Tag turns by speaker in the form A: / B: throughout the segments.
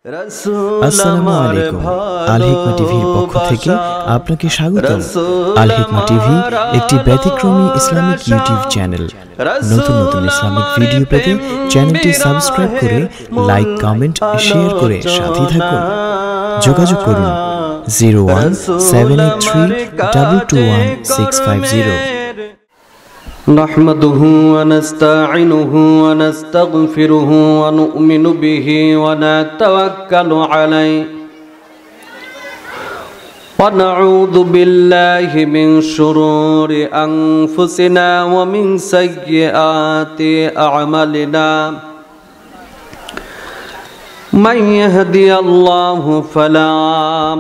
A: আসসালামু আলাইকুম। আল হিকমা টিভির পক্ষ থেকে আপনাকে স্বাগতম। আল হিকমা টিভি একটি ব্যতিক্রমী ইসলামিক ইউটিউব চ্যানেল। নতুন নতুন ইসলামিক ভিডিও পেতে চ্যানেলটি সাবস্ক্রাইব করে লাইক, কমেন্ট, শেয়ার করে সাথে থাকুন। যোগাযোগ করুন 01783221
B: نحمده ونستعينه ونستغفره ونؤمن به ونتوكل عليه ونعوذ بالله من شرور أنفسنا ومن سيئات أعمالنا من يهدي الله فلا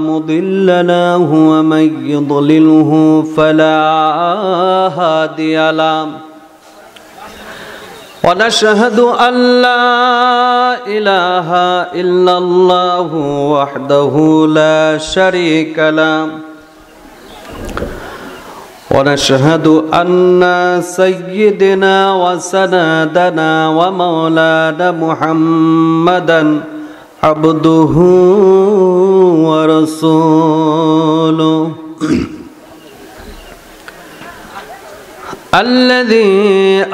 B: مضل له ومن يضلله فلا هادي له ونشهد أن لا إله إلا الله وحده لا شريك له ونشهد أن سيدنا وسندنا ومولانا محمدا عبده ورسوله الذي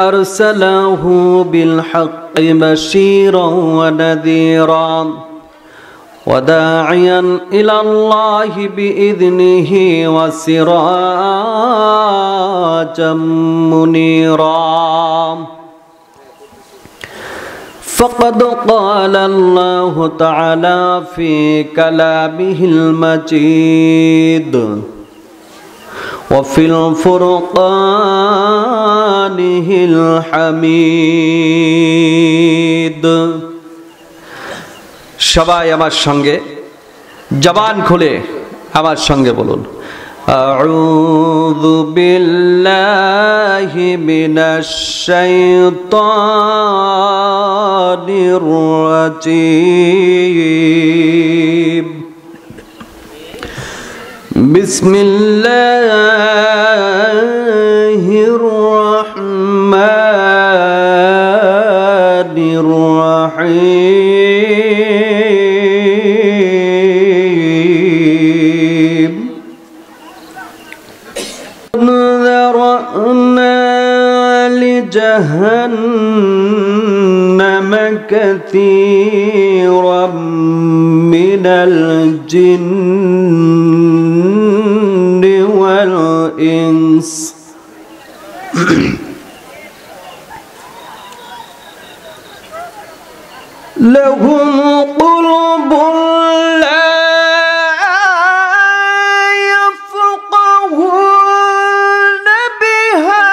B: أرسله بالحق بشيرا ونذيرا وداعيا إلى الله بإذنه وسراجا منيرا فقد قال الله تعالى في كلامه المجيد وفي الفرقانه الحميد সবাই আমার সঙ্গে জবান খুলে আমার সঙ্গে বলুন আউযু বিল্লাহি মিনাশ শাইতানির রাজীম বিসমিল্লাহির রহমানির রহিম ذرأنا لجهنم كثيرا من الجن والإنس لهم قلوب لا يفقهون بها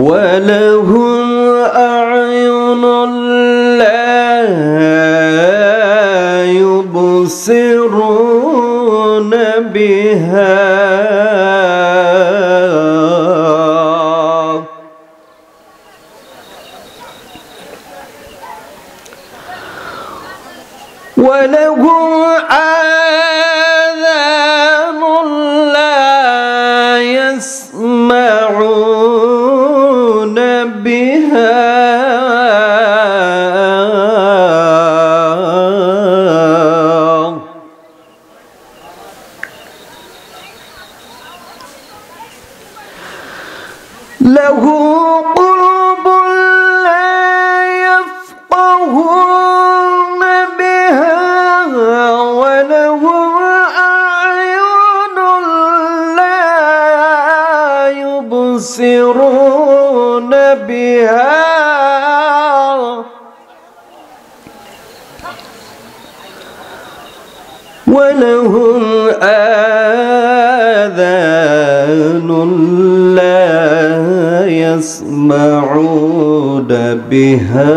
B: ولهم أعين لا يبصرون بها ولهم آذان لا يسمعون بها له قلوب لا يفقهون بها وله أعين لا يبصرون بها ولهم آذان لا يسمعون بها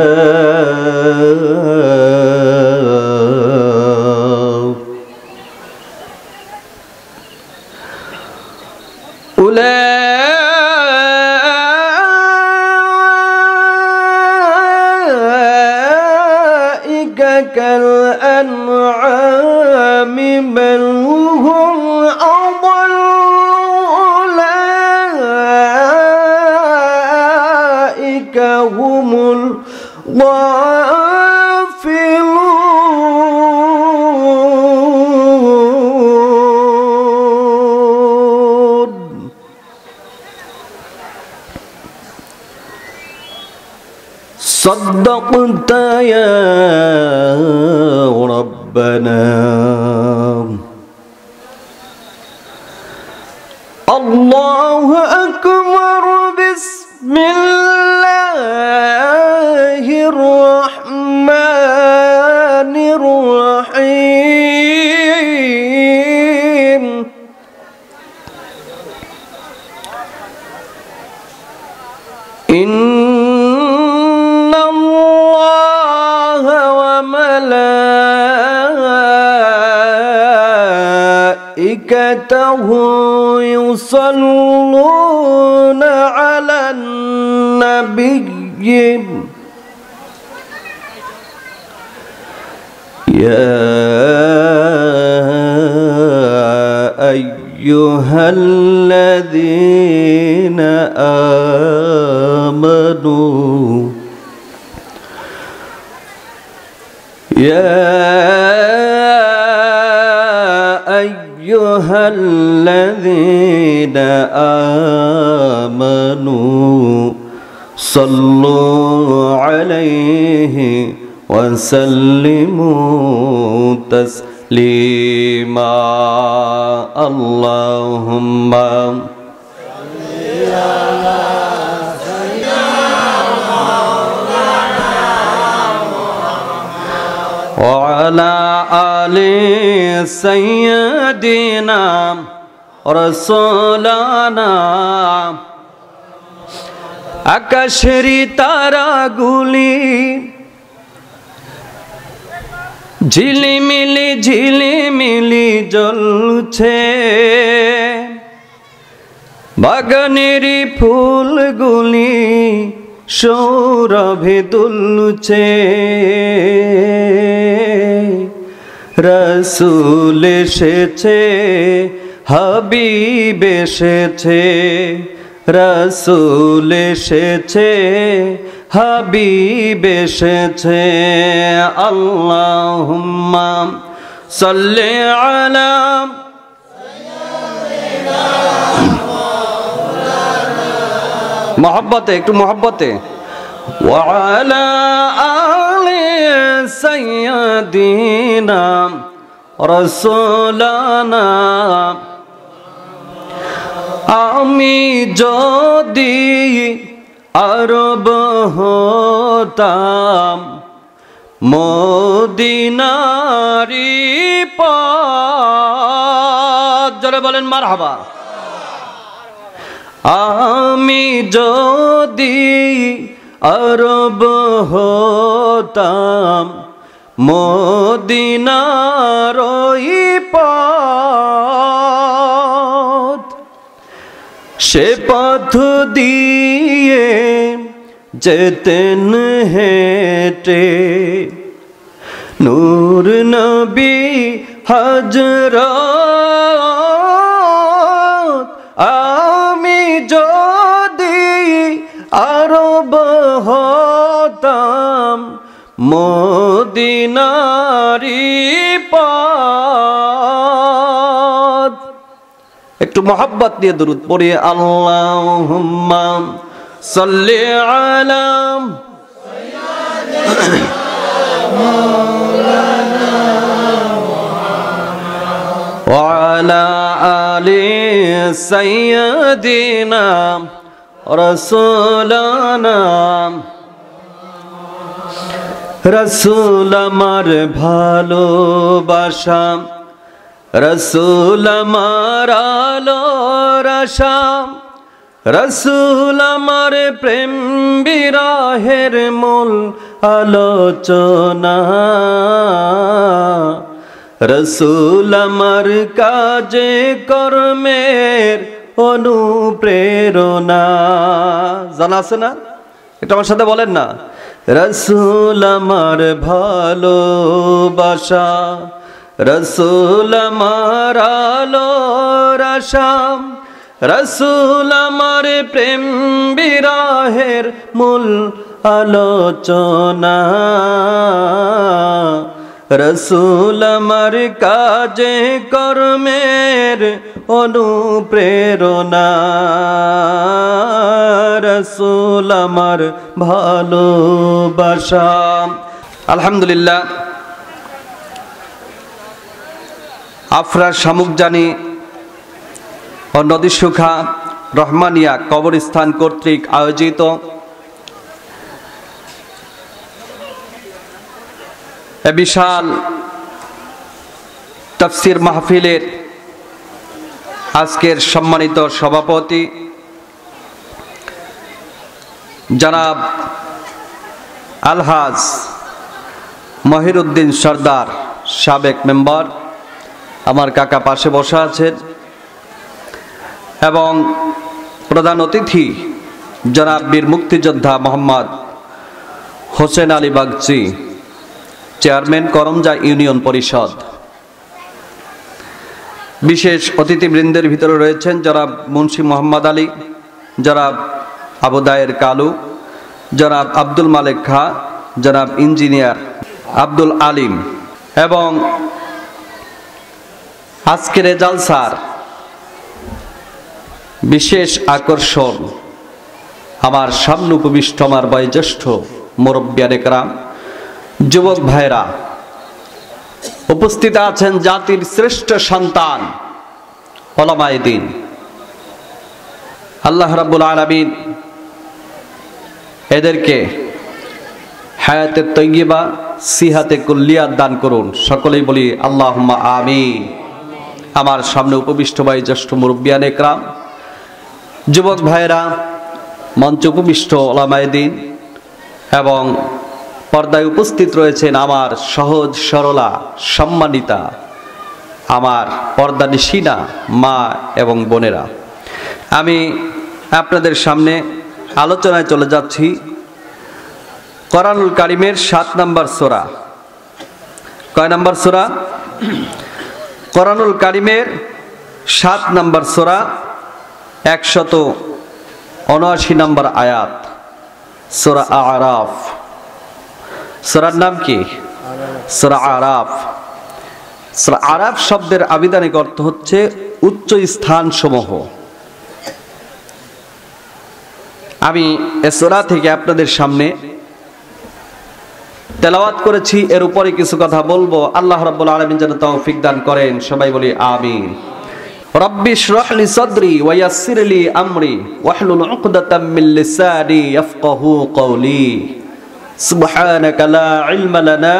B: أولئك كالأنعام بل غافلون صدقت يا ربنا الله أكبر بسم الله الرحمن الرحيم إن الله وملائكته يصلون على النبي يا أيها الذين آمنوا أيها الذين آمنوا صلوا عليه وسلموا تسليما اللهم وعلى آل سيدنا رسولنا আকাশেরি তারাগুলি ঝিলিমিলি ঝিলিমিলি জ্বলছে, বাগানেরই ফুলগুলি সৌরভে দুলছে। রসুল এসেছে, হাবিব এসেছে, রসুল এসেছে, হাবিব এসেছে। আল্লাহুম্মা সাল্লি আলা মোহাব্বতে, একটু মোহাব্বতে। ওয়ালা আলি সাইয়্যিদিনা রাসূলানা। আমি যদি আরব হতাম, মদিনারি পথ, জোরে বলেন মারহাবা। আমি যদি আরব হতাম, মদিনারই পথ, সে পথ দিয়ে যেতেন হেঁটে নূর নবী হযরত। আমি যদি আরব হতাম, মদিনারি পথ। একটু মোহাব্বত দিয়ে দরুদ পড়ি। আল্লাহুম্মা সাল্লি আলা ওয়া আলা আলি সাইয়্যিদিনা রাসূলানা। রাসূল আমার ভালোবাসা, রাসূল আমার আলোর আশা, রাসূল আমার প্রেম বিরহের মূল আলোচনা। রাসূল আমার কাজে কর্মের অনুপ্রেরণা। জানা আছে না? এটা আমার সাথে বলেন না। রাসূল আমার ভালোবাসা, রাসূল আমার আলোর আশা, রাসূল আমার প্রেম বিরহের মূল আলোচনা, রসুল আমার কাজে কর্মের অনুপ্রেরণা, রসুল আমার ভালোবাসা। আলহামদুলিল্লাহ, আফরা শামুকজানি ও নদীসুখা রহমানিয়া কবরস্থান কর্তৃক আয়োজিত এ বিশাল তাফসীর মাহফিলের আজকের সম্মানিত সভাপতি জনাব আলহাজ মহিরুদ্দিন সরদার, সাবেক মেম্বার, আমার কাকা পাশে বসা আছেন, এবং প্রধান অতিথি জনাব বীর মুক্তিযোদ্ধা মোহাম্মদ হোসেন আলী বাগচি, চেয়ারম্যান করমজা ইউনিয়ন পরিষদ। বিশেষ অতিথিবৃন্দের ভিতরে রয়েছেন জনাব মুন্সি মোহাম্মদ আলী, জনাব আবু দায়ের কালু, জনাব আব্দুল মালেক খা, জনাব ইঞ্জিনিয়ার আব্দুল আলিম, এবং আজকের জালসার বিশেষ আকর্ষণ আমার সামনে উপবিষ্ট আমার বয়োজ্যেষ্ঠ মুরব্বিয়ানে কেরাম, যুবক ভাইরা, উপস্থিত আছেন জাতির শ্রেষ্ঠ সন্তান উলামায়ে দ্বীন। আল্লাহ রাব্বুল আলামিন এদেরকে হায়াতে তৈয়্যিবা, সিহাতে কুল্লিয়াত দান করুন। সকলেই বলি আল্লাহুম্মা আমিন। আমার সামনে উপবিষ্ট বয়োজ্যেষ্ঠ মুরব্বিয়ানে কেরাম, যুবক ভাইরা, মঞ্চ উপবিষ্ট উলামায়ে দ্বীন এবং পর্দায় উপস্থিত রয়েছেন আমার সহজ সরলা সম্মানিতা, আমার পর্দানিশিনা মা এবং বোনেরা। আমি আপনাদের সামনে আলোচনায় চলে যাচ্ছি কোরআনুল কারীমের 7 নম্বর সূরা। কয় নম্বর সূরা? কোরআনুল কারীমের 7 নম্বর সূরা, 179 নম্বর আয়াত, সূরা আরাফ। সূরার নাম কি? সূরা আরাফ। সূরা আরাফ শব্দের আবিধানিক অর্থ হচ্ছে উচ্চ স্থান সমূহ। আমি এই সূরা থেকে আপনাদের সামনে তেলাওয়াত করেছি, এর উপরে কিছু কথা বলবো। আল্লাহ রাব্বুল আলামিন যেন তৌফিক দান করেন। সবাই বলি আমিন। রব্বি ইশরাহ লি সাদরি ওয়া ইয়াসসির লি আমরি ওয়াহলুল উকদাতাম মিন লিসানি ইয়াফকাহু কওলি সুবহানাকা লা ইলমা লানা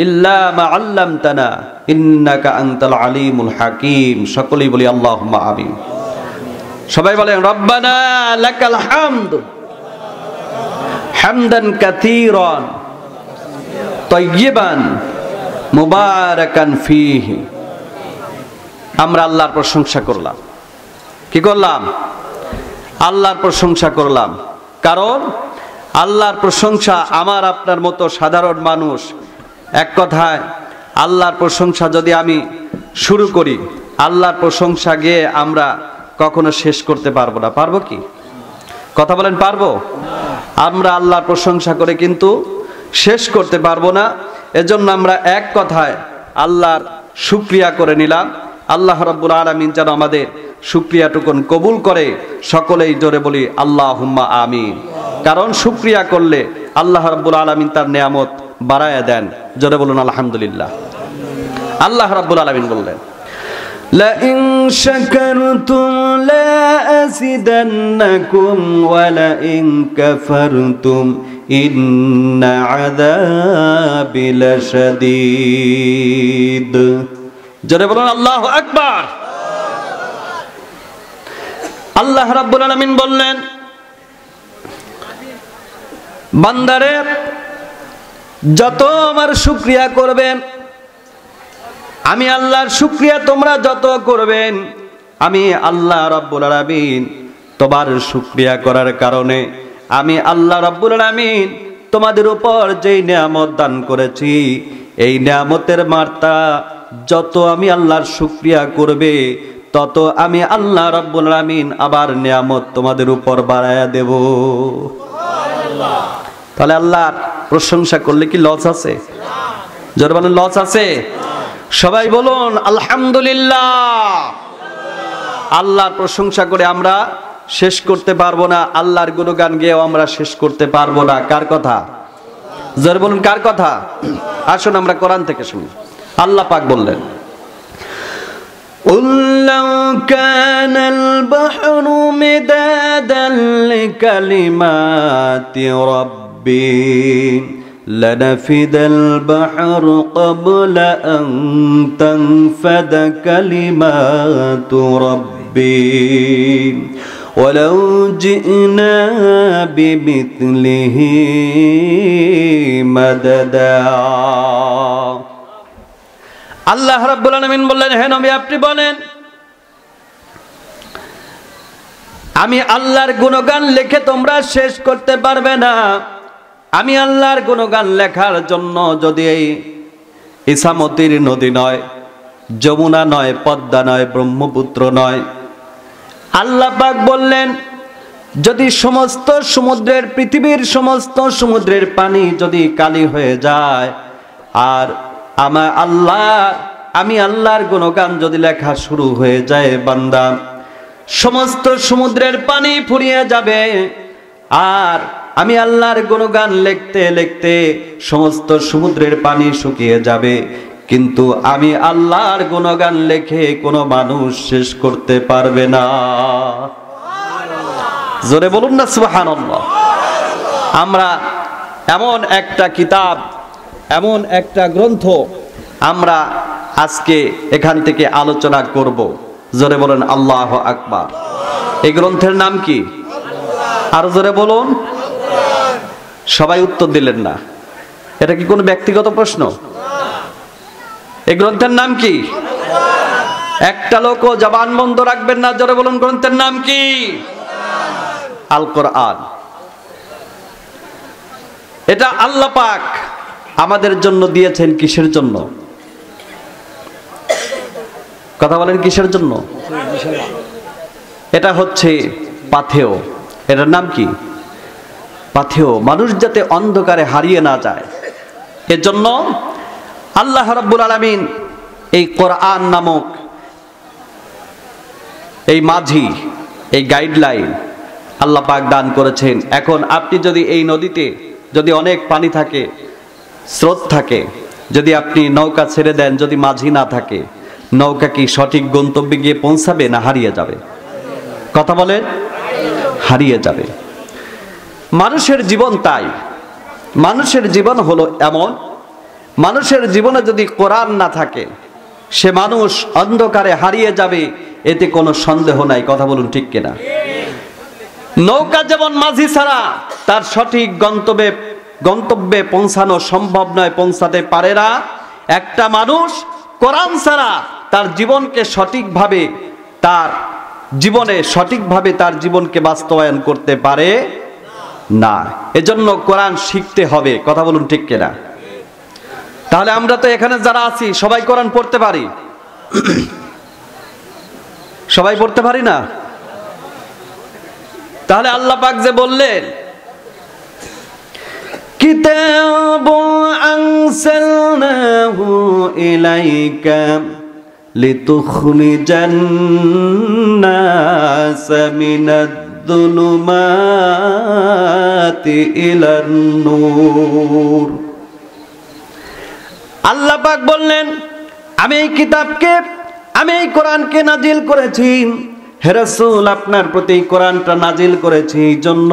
B: ইল্লা মা আল্লামতানা ইন্নাকা আনতাল আলিমুল হাকীম। সকলেই বলি আল্লাহুম্মা আমিন। সবাই বলেন রব্বানা লাকাল হামদ হামদান কাসীরান তাইয়্যিবান মুবারাকান ফীহি। আমরা আল্লাহর প্রশংসা করলাম। কি করলাম? আল্লাহর প্রশংসা করলাম। কারণ আল্লাহর প্রশংসা আমার আপনার মতো সাধারণ মানুষ, এক কথায় আল্লাহর প্রশংসা যদি আমি শুরু করি, আল্লাহর প্রশংসা গিয়ে আমরা কখনো শেষ করতে পারবো না। পারবো কি? কথা বলেন, পারবো? আমরা আল্লাহর প্রশংসা করে কিন্তু শেষ করতে পারবো না। এজন্য আমরা এক কথায় আল্লাহর শুকরিয়া করে নিলাম। আল্লাহ রাব্বুল আলামিন যেন আমাদের শুকরিয়াটুকুন কবুল করে। সকলেই জোরে বলি আল্লাহুম্মা আমিন। কারণ শুকরিয়া করলে আল্লাহ রাব্বুল আলামিন তার নিয়ামত বাড়ায়া দেন। জোরে বলুন আলহামদুলিল্লাহ। আল্লাহ রাব্বুল আলামিন বললেন, লা ইন শাকারতুম লা আযিদান্নাকুম ওয়া লা ইন কাফারতুম ইন্না আযাবি লাশাদীদ। জোরে বলুন আল্লাহু আকবার। আল্লাহ রাব্বুল আলামিন বললেন, বান্দারে যত আমার শুকরিয়া করবেন, আমি আল্লাহর শুকরিয়া তোমরা যত করবেন, আমি আল্লাহ রাব্বুল আলামিন তোমার শুকরিয়া করার কারণে আমি আল্লাহ রাব্বুল আলামিন তোমাদের উপর যেই নিয়ামত দান করেছি, এই নিয়ামতের মাত্রা যত আমি আল্লাহর শুকরিয়া করবে, তত আমি আল্লাহ রাব্বুল আলামিন আবার নিয়ামত তোমাদের উপর বাড়ায়া দেব। তাহলে আল্লাহর প্রশংসা করলে কি লস আছে? জোরে বলেন, লস আছে? সবাই বলুন আলহামদুলিল্লাহ। আল্লাহর প্রশংসা করে আমরা শেষ করতে পারবো না, আল্লাহর গুণগান গেয়েও আমরা শেষ করতে পারবো না। কার কথা? জোরে বলুন কার কথা? আসুন আমরা কোরআন থেকে শুনি। আল্লাহ পাক বললেন, قُل لَّوْ كَانَ الْبَحْرُ مِدَادًا لِّكَلِمَاتِ رَبِّي لَنَفِدَ الْبَحْرُ قَبْلَ أَن تَنفَدَ كَلِمَاتُ رَبِّي وَلَوْ جِئْنَا بِمِثْلِهِ مَدَدًا। আল্লাহ রাব্বুল আলামিন বললেন, হে নবী আপনি বলেন, আমি আল্লাহর গুণগান লিখে তোমরা শেষ করতে পারবে না। আমি আল্লাহর গুণগান লেখার জন্য যদি এই ইসামতির নদী নয়, যমুনা নয়, পদ্মা নয়, ব্রহ্মপুত্র নয়, আল্লাহ পাক বললেন যদি সমস্ত সমুদ্রের, পৃথিবীর সমস্ত সমুদ্রের পানি যদি কালি হয়ে যায়, আর আমি আল্লাহর গুণগান যদি লেখা শুরু হয়ে যায় বান্দা, সমস্ত সমুদ্রের পানি ফুরিয়ে যাবে। আর আমি আল্লাহর গুণগান লিখতে লিখতে সমস্ত সমুদ্রের পানি শুকিয়ে যাবে, কিন্তু আমি আল্লাহর গুণগান লিখে কোনো মানুষ শেষ করতে পারবে না। জোরে বলুন না সুবহানাল্লাহ। আমরা এমন একটা কিতাব, এমন একটা গ্রন্থ আমরা আজকে এখান থেকে আলোচনা করব। জোরে বলেন আল্লাহু আকবার। এই গ্রন্থের নাম কি? আরো জোরে বলুন। সবাই উত্তর দিলেন না। এটা কি কোনো ব্যক্তিগত প্রশ্ন? এই গ্রন্থের নাম কি? একটা লোকও জবান বন্ধ রাখবেন না। জোরে বলুন গ্রন্থের নাম কি? আল কোরআন। এটা আল্লাহ পাক আমাদের জন্য দিয়েছেন কিসের জন্য? কথা বলেন কিসের জন্য? এটা হচ্ছে পাথেয়। এটার নাম কি? পাথেয়। মানুষ যাতে অন্ধকারে হারিয়ে না যায়, এজন্য আল্লাহ রাব্বুল আলামিন এই কোরআন নামক এই মাঝি, এই গাইডলাইন আল্লাহ পাক দান করেছেন। এখন আপনি যদি এই নদীতে যদি অনেক পানি থাকে, স্রোত থাকে, যদি আপনি নৌকা ছেড়ে দেন, যদি মাঝি না থাকে, নৌকা কি সঠিক গন্তব্যে গিয়ে পৌঁছাবে না হারিয়ে যাবে? কথা বলেন, হারিয়ে যাবে। মানুষের জীবন তাই। মানুষের জীবন হলো এমন, মানুষের জীবনে যদি কোরআন না থাকে, সে মানুষ অন্ধকারে হারিয়ে যাবে, এতে কোনো সন্দেহ নাই। কথা বলুন ঠিক কিনা? নৌকা যেমন মাঝি ছাড়া তার সঠিক গন্তব্যে পৌঁছানো সম্ভব নয়, পৌঁছাতে পারে না, একটা মানুষ কোরআন ছাড়া তার জীবনকে সঠিকভাবে তার জীবনকে বাস্তবায়ন করতে পারে না। এজন্য কোরআন শিখতে হবে। কথা বলুন ঠিক কিনা? তাহলে আমরা তো এখানে যারা আছি সবাই কোরআন পড়তে পারি? সবাই পড়তে পারি না? তাহলে আল্লাহ পাক যে বললেন, কিতাবুন আনসালনাহু ইলাইকা লিতুখরিজান নাস মিনাদ-দুলুমাতি ইলান-নূর। আল্লাহ পাক বললেন, আমি এই কিতাবকে, আমি এই কোরআনকে নাজিল করেছি, হে রাসূল আপনার প্রতি কোরআনটা নাজিল করেছি এই জন্য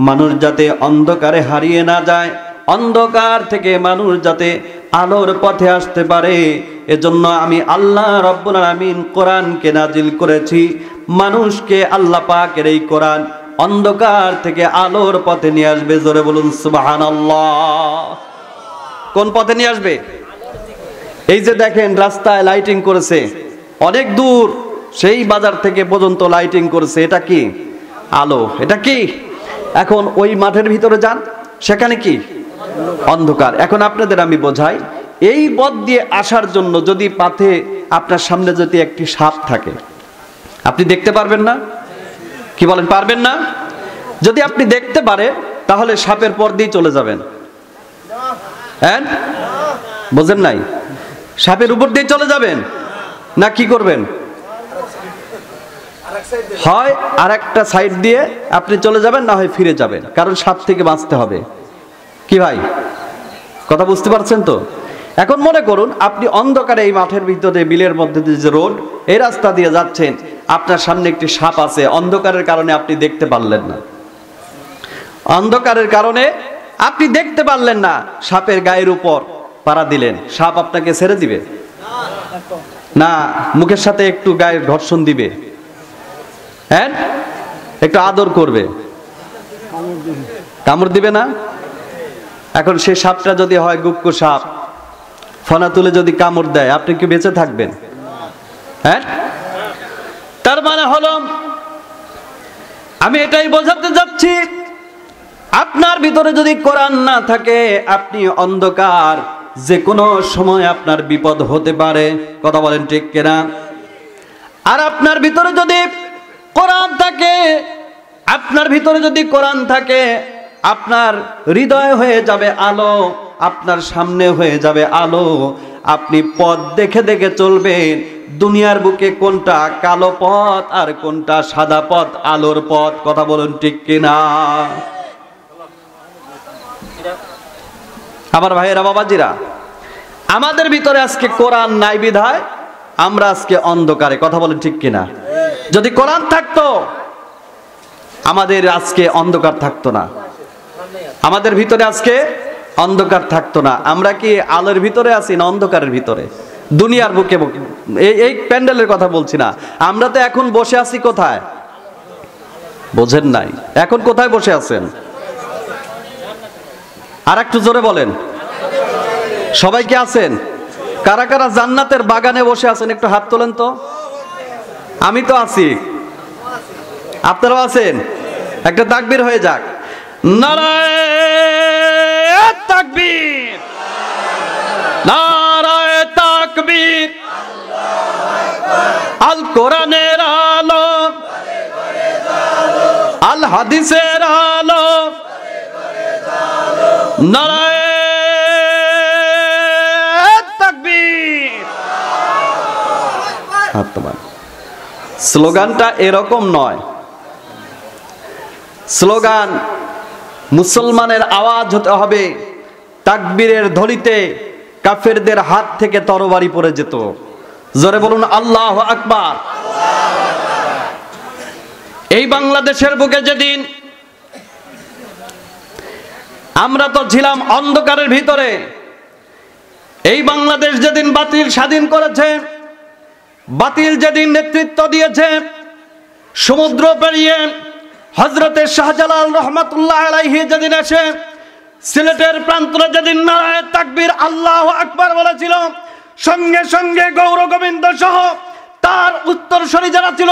B: মানুষ যাতে অন্ধকারে হারিয়ে না যায়, অন্ধকার থেকে মানুষ যাতে আলোর পথে আসতে পারে, এজন্য আমি আল্লাহ রাব্বুল আলামিন কোরআনকে নাজিল করেছি। মানুষকে আল্লাহ পাকের এই কোরআন অন্ধকার থেকে আলোর পথে নিয়ে আসবে। জোরে বলুন সুবহানাল্লাহ। কোন পথে নিয়ে আসবে? এই যে দেখেন রাস্তায় লাইটিং করেছে, অনেক দূর সেই বাজার থেকে পর্যন্ত লাইটিং করেছে, এটা কি? আলো। এটা কি? এখন ওই মাঠের ভিতরে যান, সেখানে কি? অন্ধকার। এখন আপনাদের আমি বোঝাই, এই পথ দিয়ে আসার জন্য যদি পথে আপনার সামনে যদি একটি সাপ থাকে, আপনি দেখতে পারবেন না? কি বলেন, পারবেন না? যদি আপনি দেখতে পারেন তাহলে সাপের পর দিয়ে চলে যাবেন? হ্যাঁ, বোঝেন নাই? সাপের উপর দিয়ে চলে যাবেন না কি করবেন? হয় আর একটা সাইড দিয়ে আপনি চলে যাবেন, না হয় ফিরে যাবেন, কারণ সাপ থেকে বাঁচতে হবে। কি ভাই, কথা বুঝতে পারছেন তো? এখন মনে করুন আপনি অন্ধকারে এই মাঠের ভিতরে, বিলের মধ্যে দিয়ে যে রোড, এই রাস্তা দিয়ে যাচ্ছেন, আপনার সামনে একটি সাপ আছে, অন্ধকারের কারণে আপনি দেখতে পারলেন না। অন্ধকারের কারণে আপনি দেখতে পারলেন না, সাপের গায়ের উপর পাড়া দিলেন, সাপ আপনাকে ছেড়ে দিবে না মুখের সাথে একটু গায়ের ঘর্ষণ দিবে? হ্যাঁ, একটু আদর করবে, কামড় দিবে না? এখন সেই সাপটা যদি হয় গুক্কু সাপ, ফনা তুলে যদি কামড় দেয়, আপনি কি বেঁচে থাকবেন? হ্যাঁ, তার মানে হলো, আমি এটাই বোঝাতে যাচ্ছি, আপনার ভিতরে যদি কোরআন না থাকে, আপনি অন্ধকার, যে কোনো সময় আপনার বিপদ হতে পারে। কথা বলেন ঠিক কিনা? আর আপনার ভিতরে যদি কোরআন থাকে, আপনার ভিতরে যদি কোরআন থাকে, আপনার হৃদয় হয়ে যাবে আলো, আপনার সামনে হয়ে যাবে আলো, আপনি পথ দেখে দেখে চলবেন, দুনিয়ার বুকে কোনটা কালো পথ আর কোনটা সাদা পথ, আলোর পথ। কথা বলুন ঠিক কিনা? আমার ভাইয়েরা, বাবাজিরা, আমাদের ভিতরে আজকে কোরআন নাই বিধায় আমরা আজকে অন্ধকারে। কথা বলেন ঠিক কিনা? যদি কোরআন থাকতো, আমাদের আজকে অন্ধকার থাকতো না, আমাদের ভিতরে আজকে অন্ধকার থাকতো না। আমরা কি আলোর ভিতরে আছি না অন্ধকারের ভিতরে? দুনিয়ার বুকে, এই প্যান্ডেলের কথা বলছি না, আমরা তো এখন বসে আছি কোথায়? বোঝেন নাই? এখন কোথায় বসে আছেন? আর একটু জোরে বলেন। সবাই কি আছেন? কারা কারা জান্নাতের বাগানে বসে আছেন একটু হাত তোলেন তো। আমি তো আছি, আপনারাও আছেন? একটা তাকবীর হয়ে যাক। নারায়ে তাকবীর, নারায়ে তাকবীর। আল কোরআনের আলো, আল হাদিসের আলো, নারায়ে তাকবীর। স্লোগানটা এরকম নয়। স্লোগান মুসলমানের আওয়াজ হতে হবে, তাকবীরের ধ্বনিতে কাফেরদের হাত থেকে তরবারি পড়ে যেত। জোরে বলুন আল্লাহু আকবার। এই বাংলাদেশের বুকে যেদিন আমরা তো ছিলাম অন্ধকারের ভিতরে, এই বাংলাদেশ যেদিন বাতিল স্বাধীন করেছে, বাতিল যেদিন নেতৃত্ব দিয়েছে, সমুদ্র পেরিয়ে হযরতে শাহজালাল রহমাতুল্লাহ আলাইহি যেদিন এসে সিলেটের প্রান্তরে যেদিন নারায়ে তাকবীর আল্লাহু আকবার বলেছিল, সঙ্গে সঙ্গে গৌর গোবিন্দ সহ তার উত্তরসূরি যারা ছিল,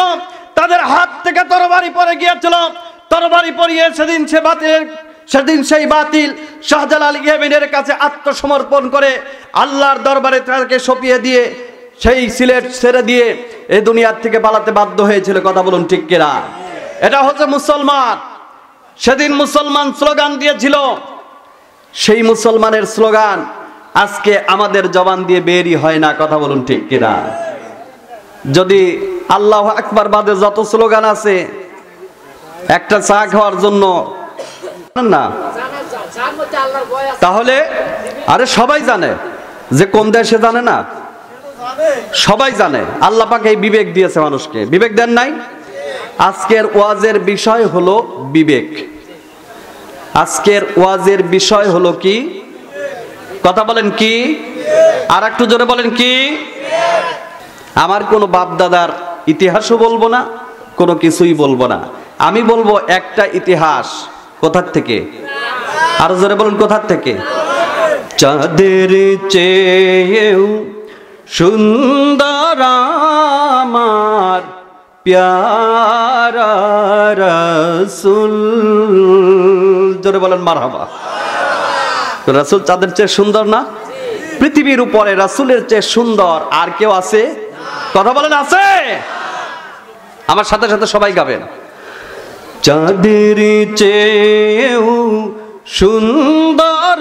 B: তাদের হাত থেকে তরবারি পড়ে গিয়েছিল। তরবারি পড়িয়ে সেদিন সেই বাতিল শাহজালাল ইয়েমেনের কাছে আত্মসমর্পণ করে আল্লাহর দরবারে তাকে সঁপিয়ে দিয়ে সেই সিলেট ছেড়ে দিয়ে এই দুনিয়ার থেকে পালাতে বাধ্য হয়েছিল। কথা বলুন ঠিক কিনা? এটা হচ্ছে মুসলমান। সেদিন মুসলমান স্লোগান দিয়েছিল, সেই মুসলমানের স্লোগান আজকে আমাদের জবান দিয়ে বেরই হয় না। কথা বলুন ঠিক কিনা? যদি আল্লাহু আকবার বাদে যত স্লোগান আছে, একটা চা খাওয়ার জন্য না, তাহলে আরে সবাই জানে যে কোন দেশে, জানে না? সবাই জানে। আল্লাহ পাক এই বিবেক দিয়েছে মানুষকে, বিবেক দেন নাই? আজকের ওয়াজের বিষয় হলো বিবেক। আজকের ওয়াজের বিষয় হলো কি? কথা বলেন কি? আর একটু জোরে বলেন কি? আমার কোনো বাপ দাদার ইতিহাসও বলবো না, কোনো কিছুই বলবো না। আমি বলবো একটা ইতিহাস। কোথার থেকে? আর জোরে বলুন কোথার থেকে? চাঁদের চেয়েও সুন্দর আমার প্যারা রাসূল। জোরে বলেন মারহাবা। রাসূল চাঁদের চেয়ে সুন্দর না? পৃথিবীর উপরে রাসূলের চেয়ে সুন্দর আর কেউ আছে? কথা বলেন আছে? আমার সাথে সাথে সবাই গাবেন। চাঁদের চেয়েও সুন্দর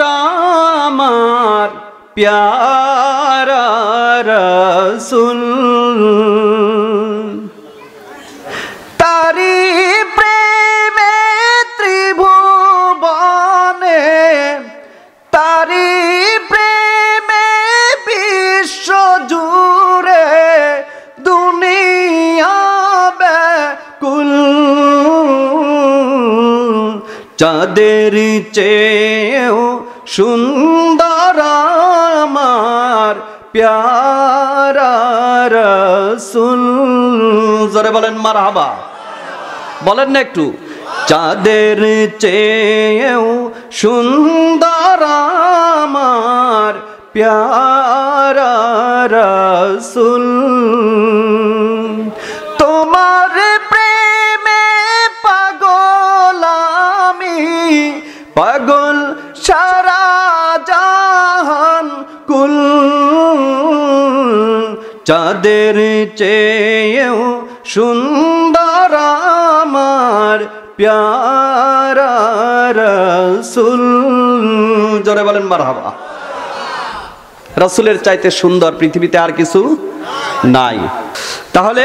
B: আমার প্যারা রাসূল, তারি প্রেমে ত্রিভুবনে, তারি প্রেমে বিশ্ব জুড়ে দুনিয়া ব্যাকুল। চাঁদের চেয়েও সুন্দর আমার প্যারা রাসূল। জোরে বলেন মারহাবা, বলেন না একটু। চাঁদের চেয়েও সুন্দর আমার প্যারা রাসূল, তোমার প্রেমে পাগল আমি, পাগল সারা জাহান কুল। চাঁদের চেয়েও সুন্দর আমার প্যারা রাসূল। জোরে বলেন মারহাবা। রাসূলের চাইতে সুন্দর পৃথিবীতে আর কিছু নাই। তাহলে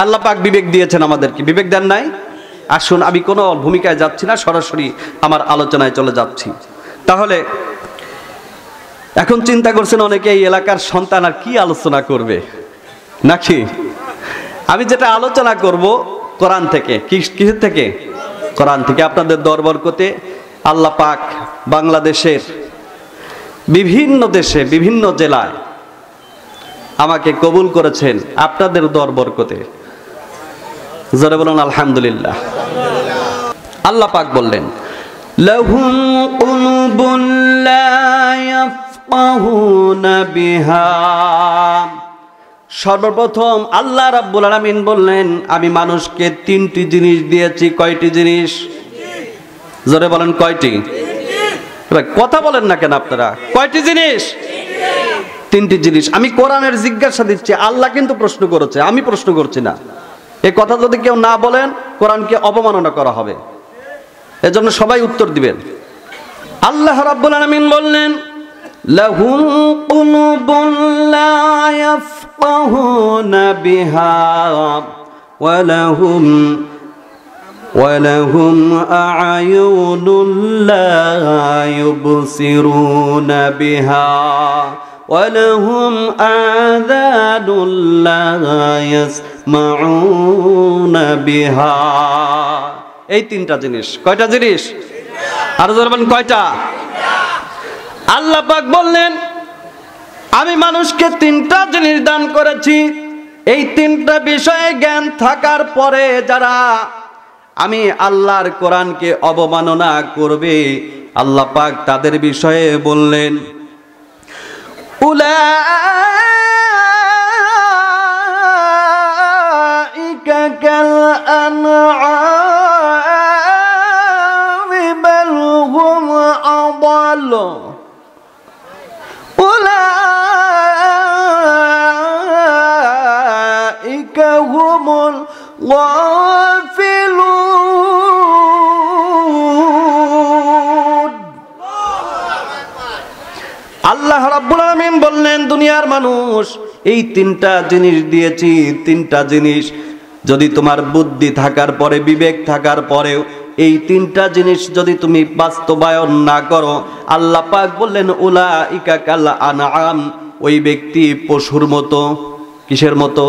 B: আল্লাহ পাক বিবেক দিয়েছেন আমাদেরকে, বিবেক দেন নাই? আসুন, আমি কোনো ভূমিকায় যাচ্ছি না, সরাসরি আমার আলোচনায় চলে যাচ্ছি। তাহলে এখন চিন্তা করছেন অনেকে এই এলাকার সন্তান আর কি আলোচনা করবে নাকি? আমি যেটা আলোচনা করব কোরআন থেকে। কিসের থেকে? কোরআন থেকে। আপনাদের দর বরকতে আল্লাহ পাক বাংলাদেশের বিভিন্ন দেশে বিভিন্ন জেলায় আমাকে কবুল করেছেন আপনাদের দর বরকতে। জোরে বলুন আলহামদুলিল্লাহ। আল্লাহ পাক বললেন, লাহুম কুলুবুন লা ইয়াফকাহুনা বিহা। সর্বপ্রথম আল্লাহ রাব্বুল আলামিন বললেন, আমি মানুষকে তিনটি জিনিস দিয়েছি। কয়টি জিনিস? জোরে বলেন কয়টি? কথা বলেন না কেন আপনারা? কয়টি জিনিস? তিনটি জিনিস। আমি কোরআনের জিজ্ঞাসা দিচ্ছি, আল্লাহ কিন্তু প্রশ্ন করেছে, আমি প্রশ্ন করছি না। এই কথা যদি কেউ না বলেন কোরআনকে অবমাননা করা হবে, এজন্য সবাই উত্তর দিবেন। আল্লাহ রাব্বুল আলামিন বললেন, লাহুম কুলুবুন লা ইয়াফকাহুনা বিহা ওয়া লাহুম আ'য়ুনুন লা ইউবসিরুনা বিহা ওয়া লাহুম আযানুন লা ইয়াসমাউনা বিহা। এই তিনটা জিনিস। কয়টা জিনিস? আর বলবেন কয়টা? আল্লাহ পাক বললেন, আমি মানুষকে তিনটা জিনিস দান করেছি। এই তিনটা বিষয়ে জ্ঞান থাকার পরে যারা আমি আল্লাহর কোরআনকে অবমাননা করবে, আল্লাহ পাক তাদের বিষয়ে বললেন, উলাইকা কাল আনআমি বাল হুম আদাল, উলাইকা হুমুল গাফিলুন। আল্লাহ রাব্বুল আলামিন বললেন, দুনিয়ার মানুষ, এই তিনটা জিনিস দিয়েছি। তিনটা জিনিস যদি তোমার বুদ্ধি থাকার পরে, বিবেক থাকার পরেও এই তিনটা জিনিস যদি তুমি বাস্তবায়ন না করো, আল্লাহ পাক বললেন, উলাইকা কাল আনআম, ওই ব্যক্তি পশুর মতো। কিসের মতো?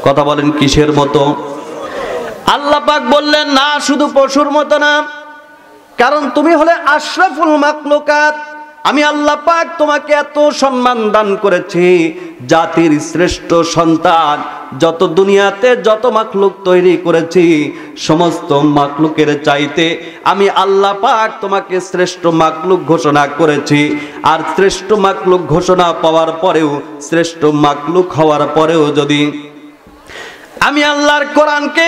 B: কথা বলেন, কিসের মতো? আল্লাহ পাক বললেন, না, শুধু পশুর মতো না, কারণ তুমি হলে আশরাফুল মাখলুকাত। আমি আল্লাহ পাক তোমাকে এত সম্মান দান করেছি, জাতির শ্রেষ্ঠ সন্তান। যত দুনিয়াতে যত মাখলুক তৈরি করেছি, সমস্ত মাখলুকের চাইতে আমি আল্লাহ পাক তোমাকে শ্রেষ্ঠ মাখলুক ঘোষণা করেছি। আর শ্রেষ্ঠ মাখলুক ঘোষণা পাওয়ার পরেও, শ্রেষ্ঠ মাখলুক হওয়ার পরেও যদি আমি আল্লাহর কোরআনকে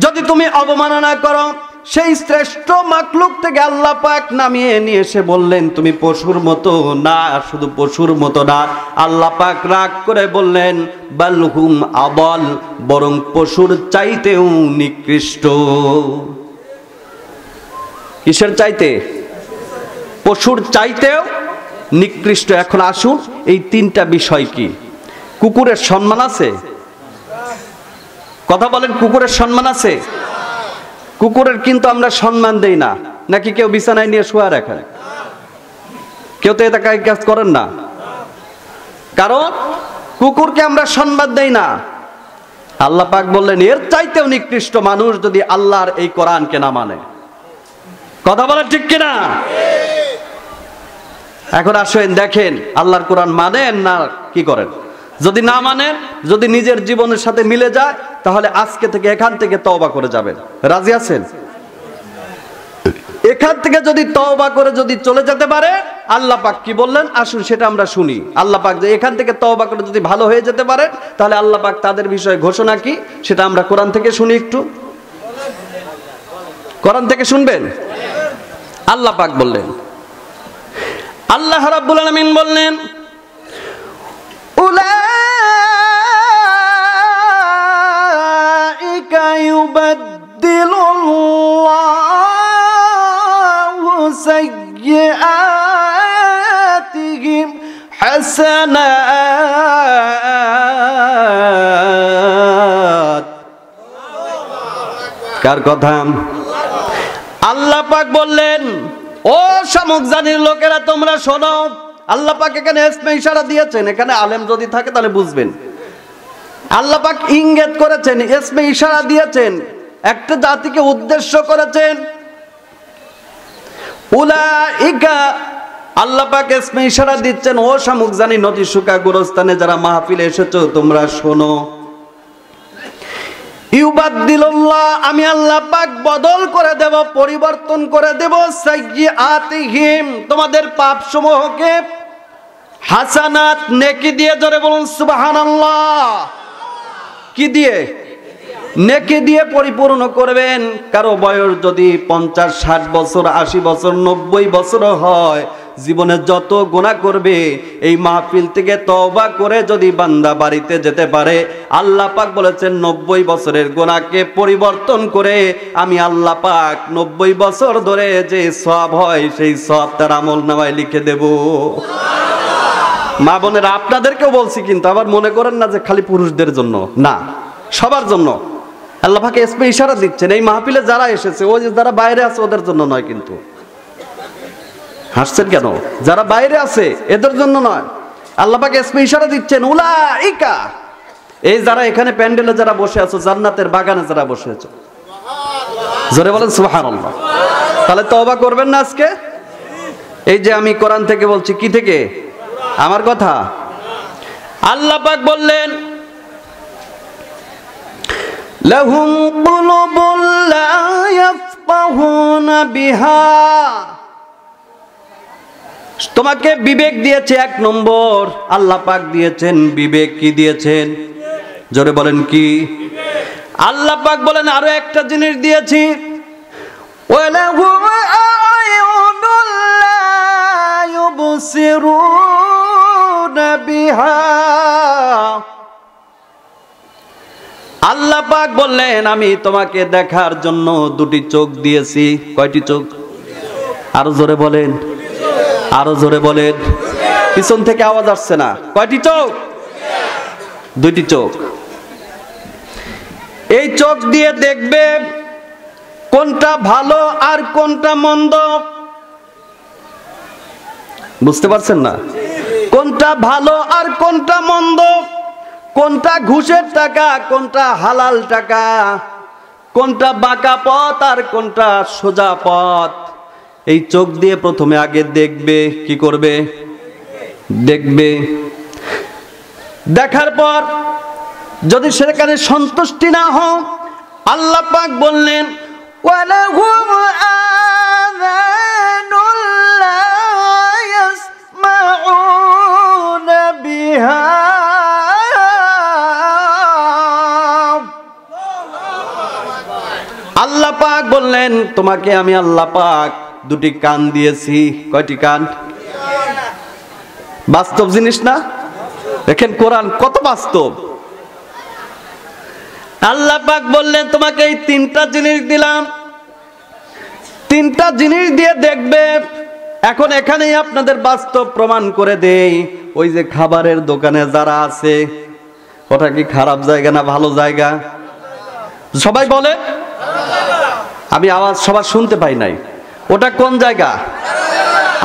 B: যদি তুমি অবমাননা করো, সেই শ্রেষ্ঠ মাখলুক থেকে আল্লাহ পাক নামিয়ে নিয়ে এসে বললেন তুমি পশুর মতো না। শুধু পশুর মতো না, আল্লাহ পাক রাগ করে বললেন বালহুম আদল, বরং পশুর চাইতেও নিকৃষ্ট। কিসের চাইতে? পশুর চাইতেও নিকৃষ্ট। এখন আসুন এই তিনটা বিষয় কি? কুকুরের সম্মান আছে? কথা বলেন, কুকুরের সম্মান আছে? কুকুরের কিন্তু আমরা সম্মান দেই না, নাকি কেউ বিছানায় নিয়ে শুয়ে রাখেন? কেউ তো এটা কাজ করেন না, কারণ কুকুরকে আমরা সম্মান দেই না। আল্লাহ পাক বললেন এর চাইতেও নিকৃষ্ট মানুষ যদি আল্লাহর এই কোরআনকে না মানে। কথা বলেন ঠিক কিনা? এখন আসেন দেখেন আল্লাহর কোরআন মানেন না কি করেন? যদি না মানেন, যদি নিজের জীবনের সাথে মিলে যায়, তাহলে আজকে থেকে এখান থেকে তওবা করে যাবেন। রাজি আছেন? এখান থেকে যদি তওবা করে যদি চলে যেতে পারে, আল্লাহ পাক কি বললেন আসুন সেটা আমরা শুনি। আল্লাহ পাক যে এখান থেকে তওবা করে যদি ভালো হয়ে যেতে পারে, তাহলে আল্লাহ পাক তাদের বিষয়ে ঘোষণা কি সেটা আমরা কোরআন থেকে শুনি। একটু কোরআন থেকে শুনবেন। আল্লাহ পাক বললেন, আল্লাহ রাব্বুল আলামিন বললেন উলাইকা ইউবাদদিলুল্লাহু সাইয়্যাতিহিম হাসানাত। কার কথা? আল্লাহ পাক বললেন ও সমুখজানির লোকেরা তোমরা শোনো। আল্লাহ পাক এখানে ইসমে ইশারা দিয়েছেন, এখানে আলেম যদি থাকে তাহলে বুঝবেন। আল্লাহ পাক ইঙ্গিত করেছেন, ইসমে ইশারা দিয়েছেন, একটা জাতিকে উদ্দেশ্য করেছেন। উলাইকা, আল্লাহ পাক ইসমে ইশারা দিচ্ছেন ও সমুখজানি নদী শুকা গোরস্থানে যারা মাহফিলে এসেছো তোমরা শোনো। ইউবাদদিলুল্লাহ, আমি আল্লাহ পাক বদল করে দেব, পরিবর্তন করে দেব সাইয়্যাতিহিম, তোমাদের পাপ সমূহকে, হাসানাত, নেকি দিয়ে। জোরে বলুন সুবহানাল্লাহ। কি দিয়ে? নেকি দিয়ে পরিপূর্ণ করবেন। কারো বয়স যদি 50, 60 বছর, 80 বছর, 90 বছর হয়, জীবনে যত গুনাহ করবে এই মাহফিল থেকে তওবা করে যদি বান্দা বাড়িতে যেতে পারে, আল্লাহ পাক বলেছেন 90 বছরের গুনাহকে পরিবর্তন করে আমি আল্লাহ পাক 90 বছর ধরে যে সওয়াব হয় সেই সওয়াব তার আমলনামায় লিখে দেব। মা বোনেরা আপনাদেরকেও বলছি, কিন্তু আবার মনে করেন না যে খালি পুরুষদের জন্য, না, সবার জন্য। আল্লাহ পাক ইসমে ইশারা দিচ্ছেন এই মাহফিলে যারা এসেছে, ওই যে যারা বাইরে আছে ওদের জন্য নয়। কিন্তু হাসছেন কেন? যারা বাইরে আছে এদের জন্য নয়। আল্লাহ পাক ইসমে ইশারা দিচ্ছেন উলাইকা, এই যারা এখানে প্যান্ডেলে যারা বসে আছো, জান্নাতের বাগানে যারা বসে আছো, জোরে বলেন সুবহানাল্লাহ। তাহলে তওবা করবেন না আজকে? এই যে আমি কোরআন থেকে বলছি, কি থেকে? আমার কথা। আল্লাহ পাক বললেন লাহুম কুলুবুল লা ইয়াফকাহুনা বিহা, তোমাকে বিবেক দিয়েছে। 1 নম্বর আল্লাহ পাক দিয়েছেন বিবেক। কি দিয়েছেন? জোরে বলেন কি? আল্লাহ পাক বলেন আরো একটা জিনিস দিয়েছি, ওয়ালাহুম আ'য়ুনুল লা ইউবসিরুনা বিহা। আল্লাহ পাক বললেন আমি তোমাকে দেখার জন্য 2টি চোখ দিয়েছি। কয়টি চোখ? আরো জোরে বলেন, আরো জোরে বলেন, পিছন থেকে আওয়াজ আসছে না। কয়টি চোখ? 2টি চোখ। এই চোখ দিয়ে দেখবে কোনটা ভালো আর কোনটা মন্দ। বুঝতে পারছেন না? কোনটা ভালো আর কোনটা মন্দ, কোনটা ঘুষের টাকা, কোনটা হালাল টাকা, কোনটা বাঁকা পথ আর কোনটা সোজা পথ। এই চোখ দিয়ে প্রথমে আগে দেখবে। কি করবে? দেখবে। দেখার পর যদি সেখানে সন্তুষ্টি না হও, আল্লাহ পাক বললেন ওয়ালাহুম আযানুল লা ইয়াসমাউনা বিহা। আল্লাহ পাক বললেন তোমাকে আমি আল্লাহ পাক দুটি কান দিয়েছি। কয়টি কান? বাস্তব জিনিস না? দেখেন কোরআন কত বাস্তব। আল্লাহ পাক বললেন তোমাকে এই তিনটা জিনিস দিলাম, তিনটা জিনিস দিয়ে দেখবে। এখন এখানেই আপনাদের বাস্তব প্রমাণ করে দেই, ওই যে খাবারের দোকানে যারা আছে, ওটা কি খারাপ জায়গা না ভালো জায়গা? সবাই বলে, আমি আওয়াজ সবার শুনতে পাই নাই। ওটা কোন জায়গা?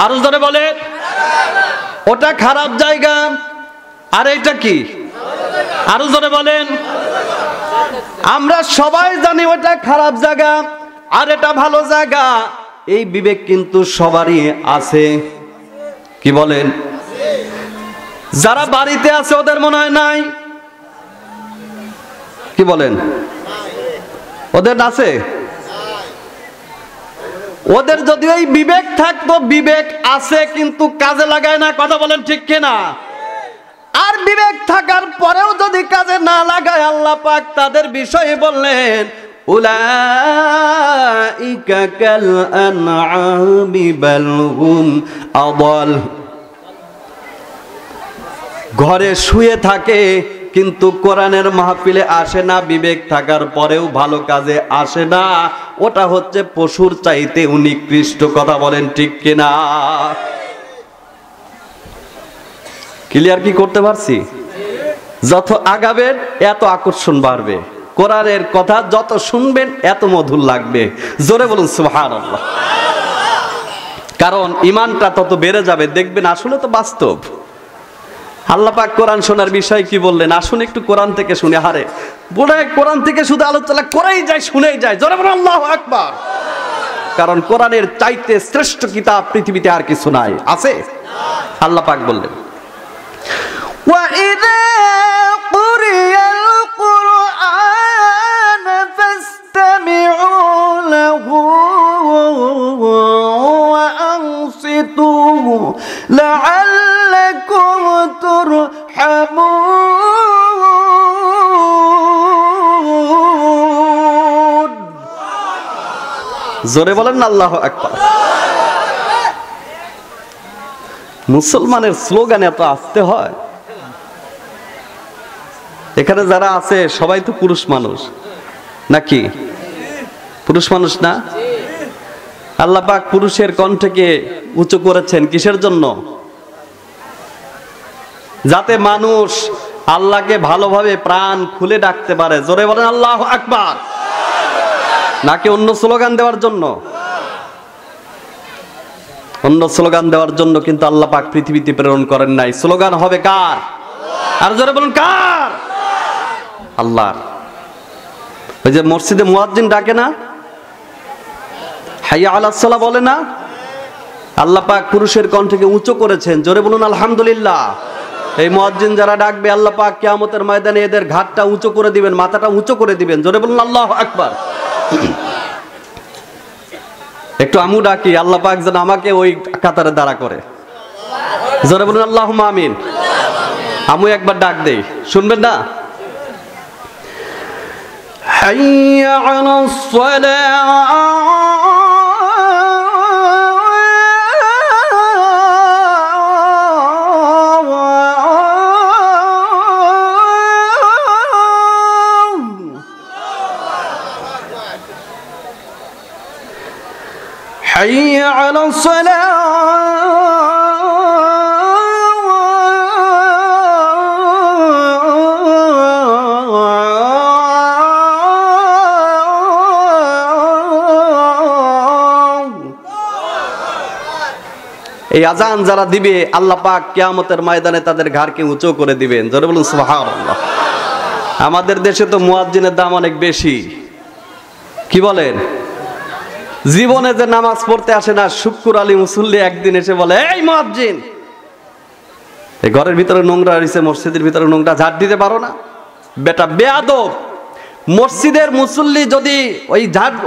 B: আরো জোরে বলে। ওটা খারাপ জায়গা। আর এটা কি? আরো জোরে বলেন। আমরা সবাই জানি ওটা খারাপ জায়গা আর এটা ভালো জায়গা। এই বিবেক কিন্তু সবারই আছে। কি বলেন? যারা বাড়িতে আছে ওদের মনে হয় নাই? কি বলেন? ওদের আছে? ওদের যদি ওই বিবেক থাকতো, বিবেক আছে কিন্তু কাজে লাগায় না। কথা বলেন ঠিক কিনা? আর বিবেক থাকার পরেও যদি কাজে না লাগায়, আল্লাহ পাক তাদের বিষয়ে বললেন উলাইকা কাল আনআমি বাল হুম আদাল। ঘরে শুয়ে থাকে কিন্তু কোরআনের মাহফিলে আসে না, বিবেক থাকার পরেও ভালো কাজে আসে না, ওটা হচ্ছে পশুর চাইতে নিকৃষ্ট। কথা বলেন ঠিক কিনা? ক্লিয়ার কি করতে পারছি? যত আগাবেন এত আকর্ষণ বাড়বে, কোরআনের কথা যত শুনবেন এত মধুর লাগবে। জোরে বলুন সুবহানাল্লাহ। কারণ ইমানটা তত বেড়ে যাবে, দেখবেন আসলে তো বাস্তব। আল্লাহ পাক কোরআন শোনার বিষয় কি বললেন? আসুন একটু কোরআন থেকে শুনে। হারে বলে কোরআন থেকে শুধু আলোচনা করেই যায়, শুনেই যায়। জোরে বলুন আল্লাহু আকবার। কারণ কোরআনের চাইতে শ্রেষ্ঠ কিতাব পৃথিবীতে আর কিছু নাই। আছে? আল্লাহ পাক বললেন وَإِذَا قُرِئَ الْقُرْآنُ فَاسْتَمِعُوا لَهُ وَأَنصِتُوا لَعَلَّكُمْ تُرْحَمُونَ। জোরে বলেন আল্লাহু আকবার। মুসলমানের স্লোগান এত আসতে হয়? এখানে যারা আছে সবাই তো পুরুষ মানুষ নাকি? পুরুষ মানুষ না? আল্লাহ পাক পুরুষের কণ্ঠকে উঁচু করেছেন কিসের জন্য? যাতে মানুষ আল্লাহকে ভালোভাবে প্রাণ খুলে ডাকতে পারে। জোরে বলেন আল্লাহু আকবার। নাকি অন্য স্লোগান দেওয়ার জন্য? অন্য স্লোগান দেওয়ার জন্য কিন্তু আল্লাহ পাক পৃথিবীতে প্রেরণ করেন নাই। স্লোগান হবে কার? আর জোরে বলুন কার? আল্লাহর। ওই যে মসজিদে মুয়াজ্জিন ডাকে না, হাইয়া আলাস সালাহ বলে না, আল্লাহ পাক পুরুষের কণ্ঠকে উঁচু করেছেন। জোরে বলুন আলহামদুলিল্লাহ। এই মুয়াজ্জিন যারা ডাকবে, আল্লাহ পাক কিয়ামতের ময়দানে এদের ঘাটটা উঁচু করে দিবেন, মাথাটা উঁচু করে দিবেন। জোরে বলুন আল্লাহু আকবার। একটু আমু ডাকি, আল্লাহ পাক যেন আমাকে ওই কাতারে দাঁড়া করে। জোরে বলুন আল্লাহুম্মা আমিন। আমু একবার ডাক দেই, শুনবেন না? হাইয়া আলাস সালাহ। حي على الصلاة এই আজান যারা দিবে, আল্লাহ পাক কিয়ামতের ময়দানে তাদের ঘাড়কে উঁচু করে দিবেন। জোরে বলুন সুবহানাল্লাহ। আমাদের দেশে তো মুয়াজ্জিনের দাম অনেক বেশি। কি বলেন? জীবনে যে নামাজ পড়তে আসে না, শুক্কুর আলী মুসল্লি একদিন এসে বলে, এই মুয়াজ্জিন, এই ঘরের ভিতরে নোংরা রয়েছে, মসজিদের ভিতরে নোংরা, ঝাড় দিতে পারো না? বেটা বেয়াদব, মসজিদের মুসল্লি যদি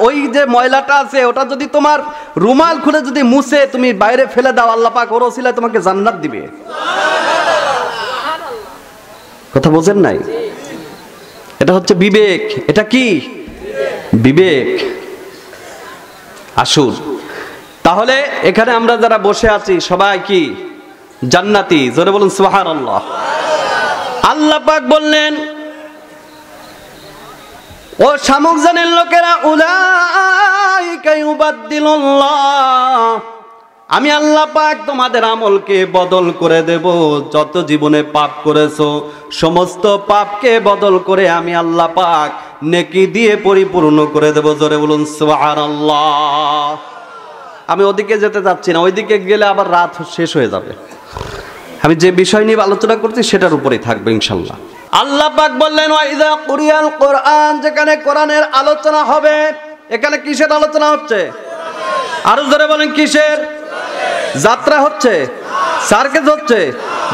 B: ওই যে ময়লাটা আছে ওটা যদি তোমার রুমাল খুলে যদি মুছে তুমি বাইরে ফেলে দাও, আল্লাহ পাক ওর ওসিলায় তোমাকে জান্নাত দিবে। কথা বোঝেন নাই? এটা হচ্ছে বিবেক। এটা কি বিবেক? আসুন, তাহলে এখানে আমরা যারা বসে আছি সবাই কি জান্নাতি? জোরে বলুন সুবহানাল্লাহ। আল্লাহ পাক বললেন, ও শামুকজানের লোকেরা, উলাইকা ইউবাদদিলুল্লাহ, আমি আল্লাহ পাক তোমাদের আমলকে বদল করে দেব। যত জীবনে পাপ করেছো সমস্ত পাপকে বদল করে আমি আল্লাহ পাক নেকি দিয়ে পরিপূর্ণ করে দেব। জোরে বলুন সুবহানাল্লাহ। আমি ওদিকে যেতে যাচ্ছি না, ওইদিকে গেলে আবার রাত শেষ হয়ে যাবে। আমি যে বিষয় নিয়ে আলোচনা করছি সেটার উপরেই থাকবে ইনশাল্লাহ। আল্লাহ পাক বললেন, ওয়াইদা কুরিয়াল কোরআন, যেখানে কোরআনের আলোচনা হবে। এখানে কিসের আলোচনা হচ্ছে? আরো জোরে বলেন কিসের? যাত্রা হচ্ছে, সার্কাস হচ্ছে,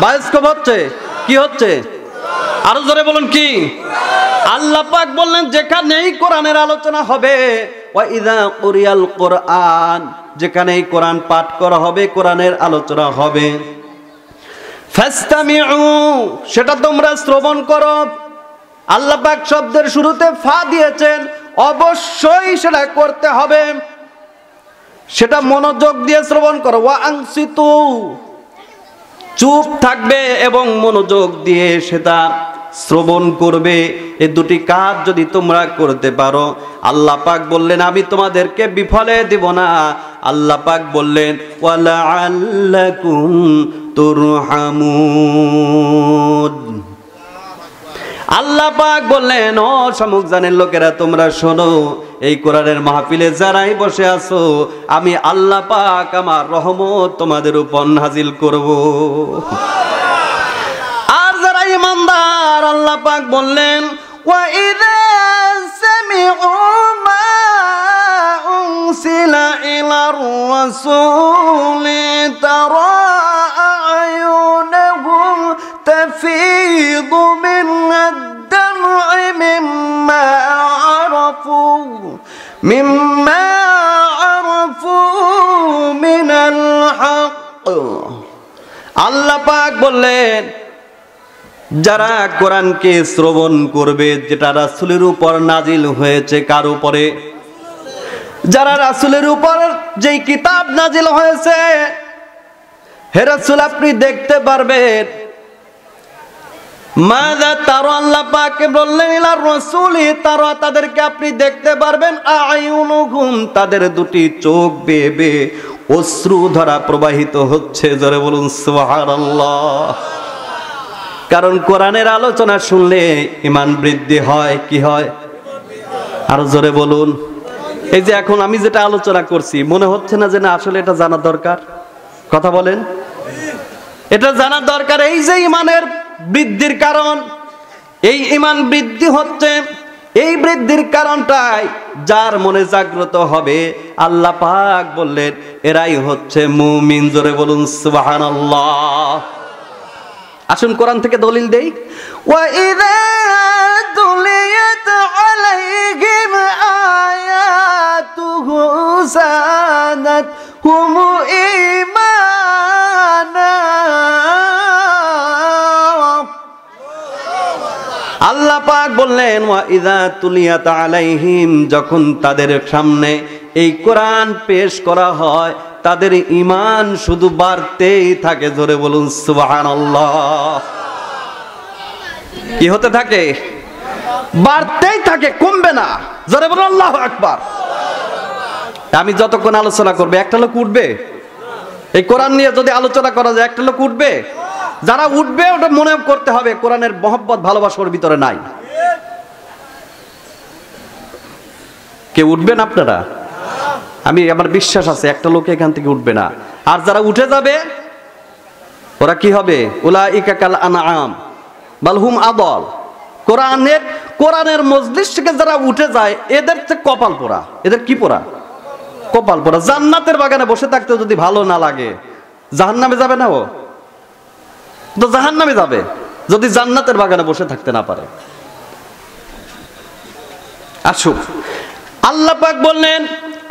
B: বায়োস্কোপ হচ্ছে, কি হচ্ছে? আরো জোরে বলুন কি? আল্লাহ পাক বললেন যেখানেই কোরআনের আলোচনা হবে, ওয়াইদা কুরিয়াল কোরআন, যেখানেই কোরআন পাঠ করা হবে, কোরআনের আলোচনা হবে, ফাসতামিউ, সেটা তোমরা শ্রবণ করো। আল্লাহ পাক শব্দের শুরুতে ফা দিয়েছেন, অবশ্যই সেটা করতে হবে, সেটা মনোযোগ দিয়ে শ্রবণ করো। ওয়া আনসিতু, চুপ থাকবে এবং মনোযোগ দিয়ে সেটা শ্রবণ করবে। এই দুটি কাজ যদি তোমরা করতে পারো, আল্লাহ পাক বললেন আমি তোমাদেরকে বিফলে দিব না। আল্লাহ পাক বললেন, ওয়ালাআল্লাকুম তুরহামুন। আল্লাহ পাক বললেন, ও শামুকজানের লোকেরা তোমরা শোনো, এই কোরআনের মাহফিলে যারাই বসে আছো, আমি আল্লাহ পাক আমার রহমত তোমাদের উপর নাজিল করব। আর যারা ঈমানদার, আল্লাহ পাক বললেন, ওয়া ইযা সামি'ু মা উনসিলা ইলার রাসূলি তারা আ'য়ুনাহুম তাফীদু মিন আদ-দাম'i মিম্মা আরাফু মিনাল হক। আল্লাহ পাক বললেন, যারা কোরআনকে শ্রবণ করবে, যেটা রাসূলের উপর নাজিল হয়েছে, কার উপরে? যারা রাসূলের উপর যেই কিতাব নাজিল হয়েছে, হে রাসূল আপনি দেখতে পারবেন। মাযা তারা, আল্লাহ পাক বললেন, ইলার রাসূলি তারা, তাদেরকে আপনি দেখতে পারবেন, আ'য়ুনুহুম, তাদের দুটি চোখ বেয়ে বেয়ে অশ্রু ধারা প্রবাহিত হচ্ছে। জোরে বলুন সুবহানাল্লাহ। কারণ কোরআনের আলোচনা শুনলে ঈমান বৃদ্ধি হয়। কি হয়? আরো জোরে বলুন। এই যে এখন আমি যেটা আলোচনা করছি, মনে হচ্ছে না যে না আসলে এটা জানা দরকার? কথা বলেন, এটা জানা দরকার। এই যে ঈমানের বৃদ্ধির কারণ, এই ঈমান বৃদ্ধি হচ্ছে, এই বৃদ্ধির কারণটাই যার মনে জাগ্রত হবে, আল্লাহ পাক বললেন এরাই হচ্ছে মুমিন। জোরে বলুন সুবহানাল্লাহ। আসুন কোরআন থেকে দলিল দেই। ওয়া ইযা তুলিয়াত আলাইহিম আয়াতুহু যাদাতহুম ঈমানা। আল্লাহ পাক বললেন, ওয়া ইযা তুলিয়াত আলাইহিম, যখন তাদের সামনে এই কোরআন পেশ করা হয়, তাদের ঈমান শুধু বাড়তেই থাকে। জোরে বলুন সুবহানাল্লাহ। কি হতে থাকে? বাড়তেই থাকে, কমবে না। জোরে বলুন আল্লাহু আকবার। আমি যতক্ষণ আলোচনা করবে একটা লোক উঠবে? এই কোরআন নিয়ে যদি আলোচনা করা যায় একটা লোক উঠবে? যারা উঠবে ওটা মনে করতে হবে কোরআনের মহব্বত ভালোবাসার ভিতরে নাই। কে উঠবেন আপনারা? আমি আমার বিশ্বাস আছে একটা লোক এখান থেকে উঠবে না। আর যারা উঠে যাবে ওরা কি হবে? উলাইকা কাল আনআম বাল হুম আদল। কোরআনের মজলিস থেকে যারা উঠে যায় এদের চেয়ে কপাল পোড়া। এদের কি পোড়া? কপাল পোড়া। জান্নাতের বাগানে বসে থাকতে যদি ভালো না লাগে, জাহান্নামে যাবে না? ও তো জাহান্নামে যাবে যদি জান্নাতের বাগানে বসে থাকতে না পারে। আসুন, আল্লাহ পাক বললেন,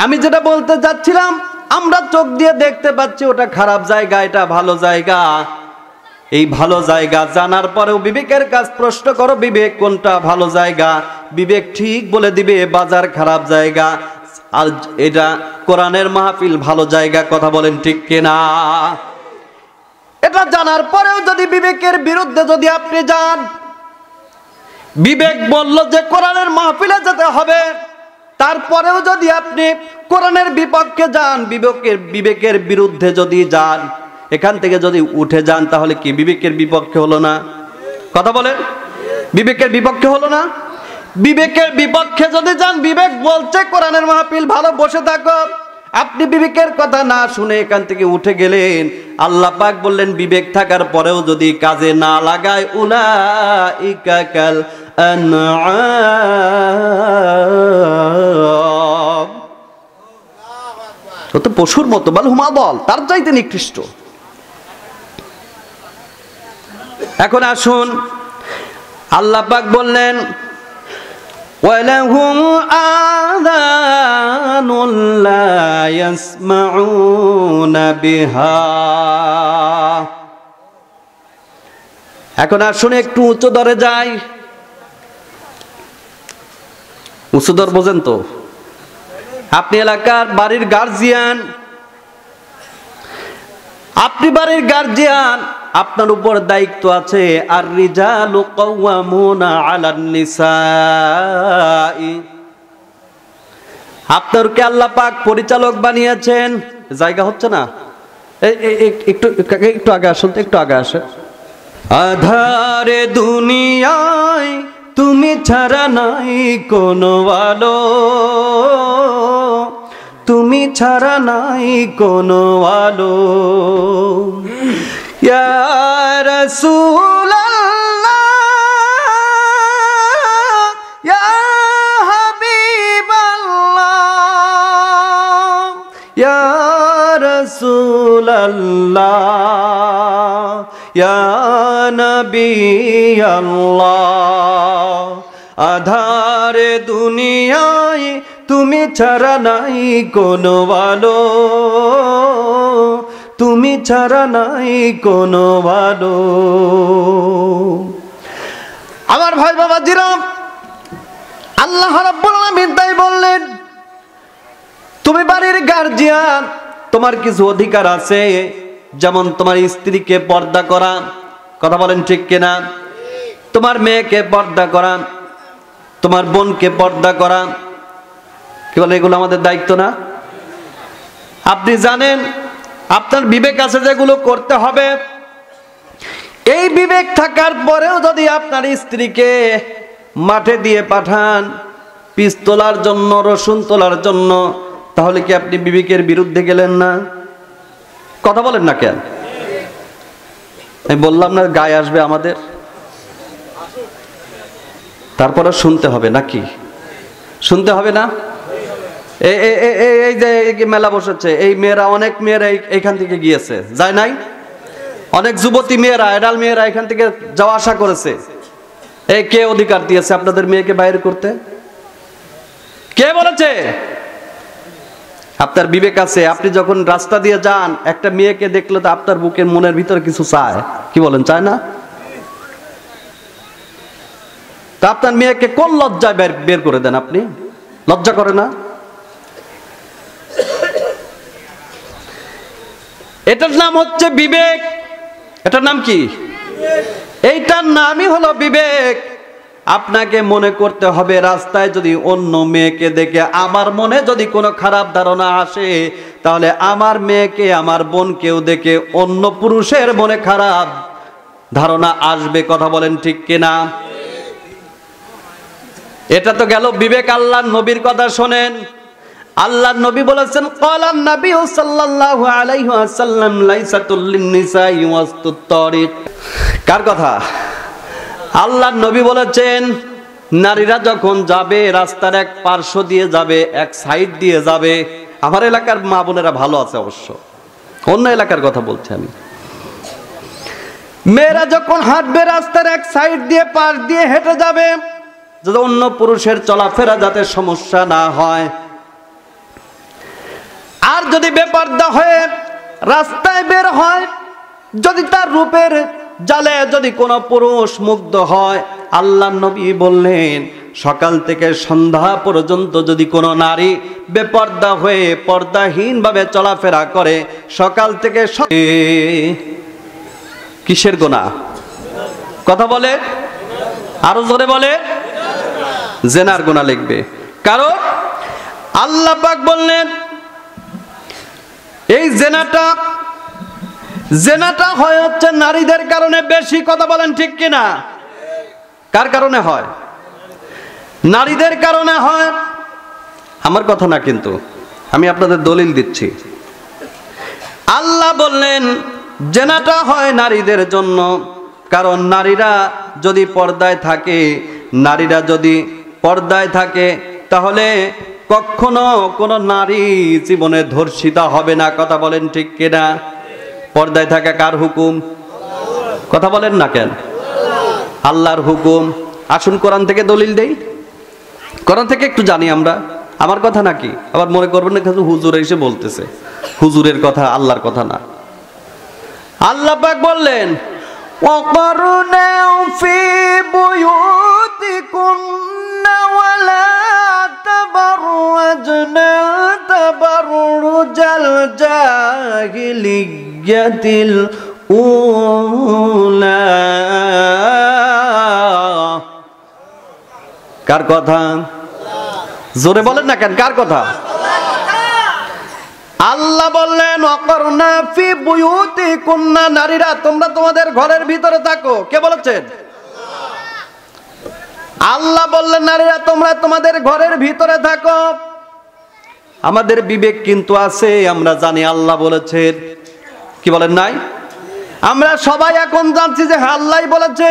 B: আমি যেটা বলতে যাচ্ছিলাম, আমরা চোখ দিয়ে দেখতে পাচ্ছি ওটা খারাপ জায়গা, এটা ভালো জায়গা। এই ভালো জায়গা জানার পরেও বিবেকের কাছে প্রশ্ন করো, বিবেক কোনটা ভালো জায়গা? বিবেক ঠিক বলে দিবে বাজার খারাপ জায়গা। আর এটা কোরআনের মাহফিল ভালো জায়গা, কথা বলেন ঠিক কিনা? এটা জানার পরেও যদি বিবেকের বিরুদ্ধে যদি আপনি যান, বিবেক বলল যে কোরআনের মাহফিলে যেতে হবে, তারপরেও যদি আপনি কোরআনের বিপক্ষে যান, বিবেকের বিরুদ্ধে যদি যান, এখান থেকে যদি উঠে যান, তাহলে কি বিবেকের বিপক্ষে হলো না? কথা বলেন, বিবেকের বিপক্ষে হলো না? বিবেকের বিপক্ষে যদি যান, বিবেক বলছে কোরআনের মাহফিল ভালো, বসে থাকো, আপনি বিবেকের কথা না শুনে এখান থেকে উঠে গেলেন। আল্লাহ পাক বললেন বিবেক থাকার পরেও যদি কাজে না লাগায়, উলাইকা কাল আনআম, ও তো পশুর মতো, বাল হুম আদাল, তার চাইতে নিকৃষ্ট। এখন আসুন, আল্লাহ পাক বললেন ওয়ালাহুম আযানুন লা ইয়াসমাউনা বিহা। এখন আসুন একটু উচ্চ দরে যাই। উচ্চ দর বোঝেন তো? আপনি এলাকার বাড়ির গার্জিয়ান, আপনি বাড়ির গার্জিয়ান, আপনার উপর দায়িত্ব আছে। আর রিজালু কাওয়ামুনা আলান নিসাই, আপনারকে আল্লাহ পাক পরিচালক বানিয়েছেন। জায়গা হচ্ছে না, একটু একটু আগে আসুন, একটু আগে আসে। আধারে দুনিয়ায় তুমি ছাড়া নাই কোনো আলো, তুমি ছাড়া নাই কোনো আলো। ইয়া রাসূলুল্লাহ, ইয়া হাবিবাল্লাহ, ইয়া রাসূলুল্লাহ, ইয়া নবিয়াল্লাহ। আধারে দুনিয়ায় তুমি ছাড়া নাই কোনো আলো, তুমি ছাড়া নাই কোনো আলো। আমার ভাই বাবাজিরা, আল্লাহ রাব্বুল আলামিন তাই বললেন, তুমি বাড়ির গার্জিয়ান, তোমার কিছু অধিকার আছে, যেমন তোমার স্ত্রীকে পর্দা করা, কথা বলেন ঠিক কিনা? তোমার মেয়েকে পর্দা করা, তোমার বোনকে পর্দা করা, কি বলে, এগুলো আমাদের দায়িত্ব না? আপনি জানেন আপনার বিবেক আছে যেগুলো করতে হবে। এই বিবেক থাকার পরেও যদি আপনার স্ত্রীকে মাঠে দিয়ে পাঠান পিস তোলার জন্য, রসুন তোলার জন্য, তাহলে কি আপনি বিবেকের বিরুদ্ধে গেলেন না? কথা বলেন না কেন? আমি বললাম না গায়ে আসবে আমাদের, তারপরে শুনতে হবে নাকি? শুনতে হবে না? এই যে মেলা বসেছে, এই মেয়েরা, অনেক মেয়েরা এইখান থেকে গিয়েছে, যায় নাই? অনেক যুবতী মেয়েরা, এডাল মেয়েরা এখান থেকে যাওয়া আসা করেছে। এই কে অধিকার দিয়েছে আপনাদের মেয়েকে বাইরে করতে? কে বলেছে? আপনার বিবেক আছে। আপনি যখন রাস্তা দিয়ে যান, একটা মেয়েকে দেখলে তো আপনার বুকের মনের ভিতরে কিছু চায়, কি বলেন, চায় না? তা আপনার মেয়েকে কোন লজ্জায় বের করে দেন? আপনি লজ্জা করে না? এটার নাম হচ্ছে বিবেক। এটার নাম কি? এইটার নামই হলো বিবেক। আপনাকে মনে করতে হবে, রাস্তায় যদি অন্য মেয়েকে দেখে আমার মনে যদি কোনো খারাপ ধারণা আসে, তাহলে আমার মেয়েকে, আমার বোনকেও দেখে অন্য পুরুষের মনে খারাপ ধারণা আসবে, কথা বলেন ঠিক কিনা? এটা তো গেল বিবেক। আল্লাহর নবীর কথা শোনেন। আল্লাহর নবী বলেছেন, ক্বালান নবী সাল্লাল্লাহু আলাইহি ওয়াসাল্লাম, লাইসাতুল লিন-নিসাই ওয়াসতুত তারিক। কার কথা? আল্লাহর নবী বলেছেন, নারীরা যখন যাবে রাস্তার এক পার্শ্ব দিয়ে যাবে, এক সাইড দিয়ে যাবে। আমার এলাকার মা বোনেরা ভালো আছে অবশ্য, অন্য এলাকার কথা বলছি আমি। মেয়েরা যখন হাঁটবে রাস্তার এক সাইড দিয়ে, পাশ দিয়ে হেঁটে যাবে, যাতে অন্য পুরুষের চলাফেরা যাতে সমস্যা না হয়। আর যদি বেপরদা হয়ে রাস্তায় বের হয়, যদি তার রূপের জালে যদি কোনো পুরুষ মুগ্ধ হয়, আল্লাহর নবী বললেন সকাল থেকে সন্ধ্যা পর্যন্ত যদি কোনো নারী বেপর্দা হয়ে পর্দাহীনভাবে চলাফেরা করে, সকাল থেকে কিসের গুনাহ? কথা বলে, আরো জোরে বলে, জেনার গুনাহ লিখবে। কারণ আল্লাহ পাক বললেন এই জেনাটা হয় হচ্ছে নারীদের কারণে বেশি। কথা বলেন ঠিক কিনা? কার কারণে হয়? নারীদের কারণে হয়। আমার কথা না, কিন্তু আমি আপনাদের দলিল দিচ্ছি। আল্লাহ বললেন জেনাটা হয় নারীদের জন্য, কারণ নারীরা যদি পর্দায় থাকে, তাহলে কখনো কোনো নারী জীবনে ধর্ষিতা হবে না। কথা বলেন ঠিক কিনা? পর্দায় থাকা কার হুকুম? কথা বলেন না কেন? আল্লাহর হুকুম। আসুন কোরআন থেকে দলিল দেই, কোরআন থেকে একটু জানি আমরা। আমার কথা নাকি? আবার মনে করবেন না হুজুর এসে বলতেছে। হুজুরের কথা, আল্লাহর কথা না। আল্লাহ পাক বললেন ওয়াকরুনা ফি বুয়ুতিকুন্না ওয়ালা তাবাররাজনা তাবাররুজাল জাহিলিয়্যাতিল উলা। কার কথা? জোরে বলেন না কেন? কার কথা? আল্লাহ বললেন ওয়াকরনা ফি বুয়ুতিকুন্না, নারীরা তোমরা তোমাদের ঘরের ভিতরে থাকো। কে বলেছেন? আল্লাহ বললেন নারীরা তোমরা তোমাদের ঘরের ভিতরে থাকো। আমাদের বিবেক কিন্তু আছে, আমরা জানি আল্লাহ বলেছেন। কি বলেন নাই? আমরা সবাই এখন জানছি যে আল্লাহই বলেছে।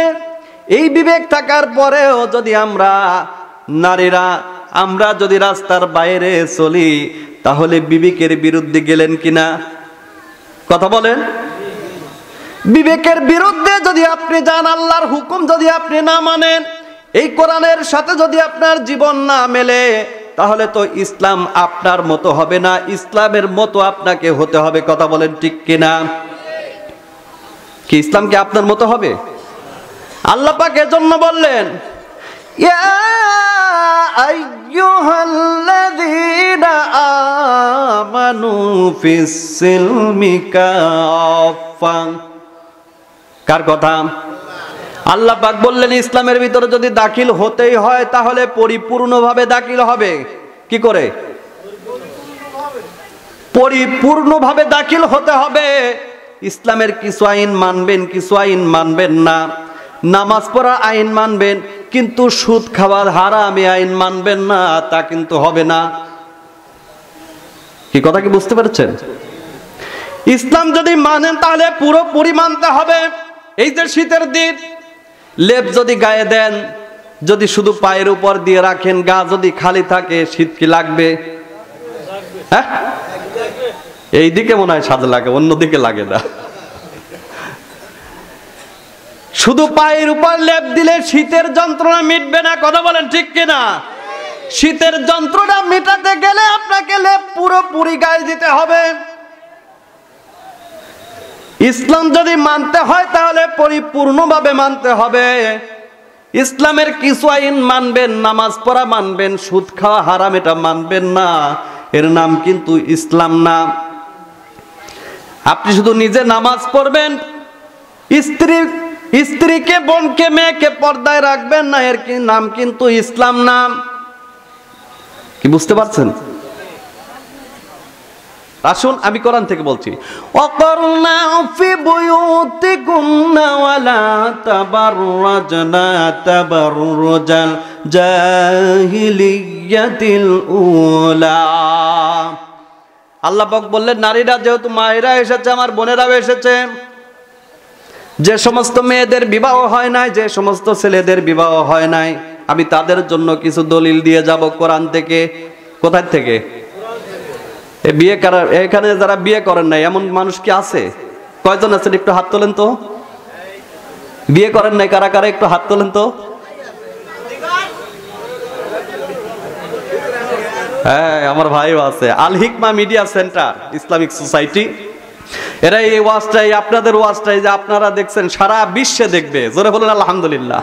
B: এই বিবেক থাকার পরেও যদি আমরা যদি রাস্তার বাইরে চলি, তাহলে বিবেকের বিরুদ্ধে গেলেন কিনা? কথা বলেন। বিবেকের বিরুদ্ধে যদি আপনি যান, আল্লাহর হুকুম যদি আপনি না মানেন, এই কোরআনের সাথে যদি আপনার জীবন না মেলে, তাহলে তো ইসলাম আপনার মতো হবে না, ইসলামের মতো আপনাকে হতে হবে। কথা বলেন ঠিক কিনা? কি ইসলাম কি আপনার মতো হবে? আল্লাহ পাক এজন্য বললেন ইয়া আইয়ুহাল্লাযীনা আমানু ফিস সিলমি কাফা। কার কথা? আল্লাহ পাক বললেন ইসলামের ভিতরে যদি দাখিল হতেই হয়, তাহলে পরিপূর্ণভাবে দাখিল হবে। কি করে? পরিপূর্ণভাবে দাখিল হতে হবে। ইসলামের কিছু আইন মানবেন, কিছু আইন মানবেন না। নামাজ পড়া আইন মানবেন, কিন্তু সুদ খাওয়ার হারামে আইন মানবেন না, তা কিন্তু হবে না। কি কথা কি বুঝতে পারছেন? ইসলাম যদি মানেন তাহলে পুরোপুরি মানতে হবে। এই যে শীতের দিন, লেপ যদি গায়ে দেন, যদি শুধু পায়ের উপর দিয়ে রাখেন, গা যদি খালি থাকে, শীত কি লাগবে? হ্যাঁ, এই দিকে মনে হয় সাজে লাগে, অন্যদিকে লাগে না। শুধু পায়ের উপর লেপ দিলে শীতের যন্ত্রণা মিটবে না। কথা বলেন ঠিক কিনা? শীতের যন্ত্রণা মেটাতে গেলে আপনাকে লেপ পুরোপুরি গায়ে দিতে হবে। ইসলাম যদি মানতে হয় তাহলে পরিপূর্ণভাবে মানতে হবে। ইসলামের কিছু আইন মানবেন, নামাজ পড়া মানবেন, সুদ খাওয়া হারাম এটা মানবেন না, এর নাম কিন্তু ইসলাম না। আপনি শুধু নিজে নামাজ পড়বেন, স্ত্রীকে, বোনকে, মেয়েকে পর্দায় রাখবেন না, এর নাম কিন্তু ইসলাম নাম। কি বুঝতে পারছেন? আসুন আমি কোরআন থেকে বলছি ওয়াকরনা ফি বুয়ুতিকুন্না ওয়ালা তাবাররাজনা তাবাররুজাল জাহিলিয়্যাতিল উলা। আল্লাহ পাক বললেন নারীরা যেহেতু মায়েরা এসেছে, আমার বোনেরাও এসেছে, যে সমস্ত মেয়েদের বিবাহ হয় নাই, যে সমস্ত ছেলেদের বিবাহ হয় নাই, আমি তাদের জন্য কিছু দলিল দিয়ে যাব কোরআন থেকে। কোথায় থেকে? বিয়ে করার, এখানে যারা বিয়ে করেন নাই এমন মানুষ কি আছে? কয়জন আছেন একটু হাত তোলেন তো। বিয়ে করেন নাই কারা কারা একটু হাত তোলেন তো। হ্যাঁ, আমার ভাইও আছে। আল হিকমা মিডিয়া সেন্টার ইসলামিক সোসাইটি, এরা এই ওয়াজটাই, আপনাদের ওয়াজটাই যে আপনারা দেখছেন সারা বিশ্বে দেখবে। জোরে বলেন আলহামদুলিল্লাহ।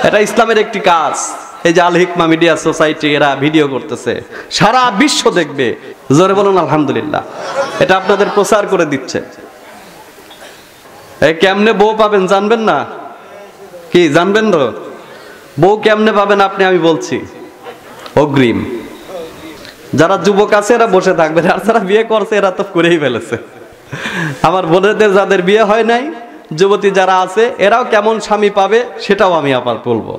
B: এটা ইসলামের একটি কাজ। এই যে আল হিকমা মিডিয়া সোসাইটি এরা ভিডিও করতেছে, সারা বিশ্ব দেখবে। জোরে বলুন আলহামদুলিল্লাহ। এটা আপনাদের প্রচার করে দিচ্ছে। এই কেমনে বউ পাবেন জানবেন না? কি জানবেন তো? বউ কেমনে পাবেন আপনি, আমি বলছি অগ্রিম। যারা যুবক আছে এরা বসে থাকবে, আর যারা বিয়ে করছে এরা তো করেই ফেলেছে। আমার বোনেদের যাদের বিয়ে হয় নাই, যুবতী যারা আছে, এরাও কেমন স্বামী পাবে সেটাও আমি আবার বলবো।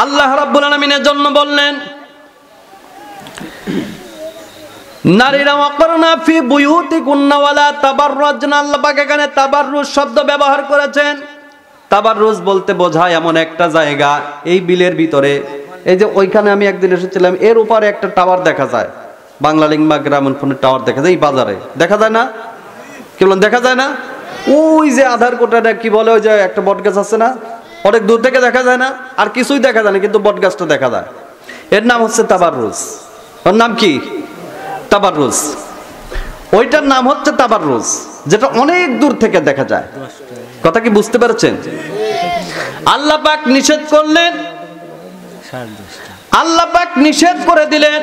B: আল্লাহ রাব্বুল আলামিনের জন্য বললেন, নারীরা ওয়াকরনা ফি বুয়ুতিকুন্না ওয়ালা তাবাররাজনা। আল্লাহ পাক এখানে তাবাররুজ শব্দ ব্যবহার করেছেন। তাবাররুজ বলতে বোঝায় এমন একটা জায়গা, এই বিলের ভিতরে, এই যে ওইখানে আমি একদিন এসেছিলাম, এর উপরে একটা টাওয়ার দেখা যায়, বাংলালিংক বা গ্রামীণফোনের টাওয়ার দেখা যায়, এই বাজারে দেখা যায় না? কি বলেন দেখা যায় না? ওই যে আধার কোটাটা কি বলে, ওই যে একটা বটগাছ আছে না, অনেক দূর থেকে দেখা যায় না, আর কিছুই দেখা যায় না, কিন্তু বটগাছটা দেখা যায়। এর নাম হচ্ছে তাবাররুজ। ওর নাম কি? তাবাররুজ। ওইটার নাম হচ্ছে তাবাররুজ, যেটা অনেক দূর থেকে দেখা যায়। কথা কি বুঝতে পারছেন? আল্লাহ পাক নিষেধ করলেন, আল্লাহ পাক নিষেধ করে দিলেন,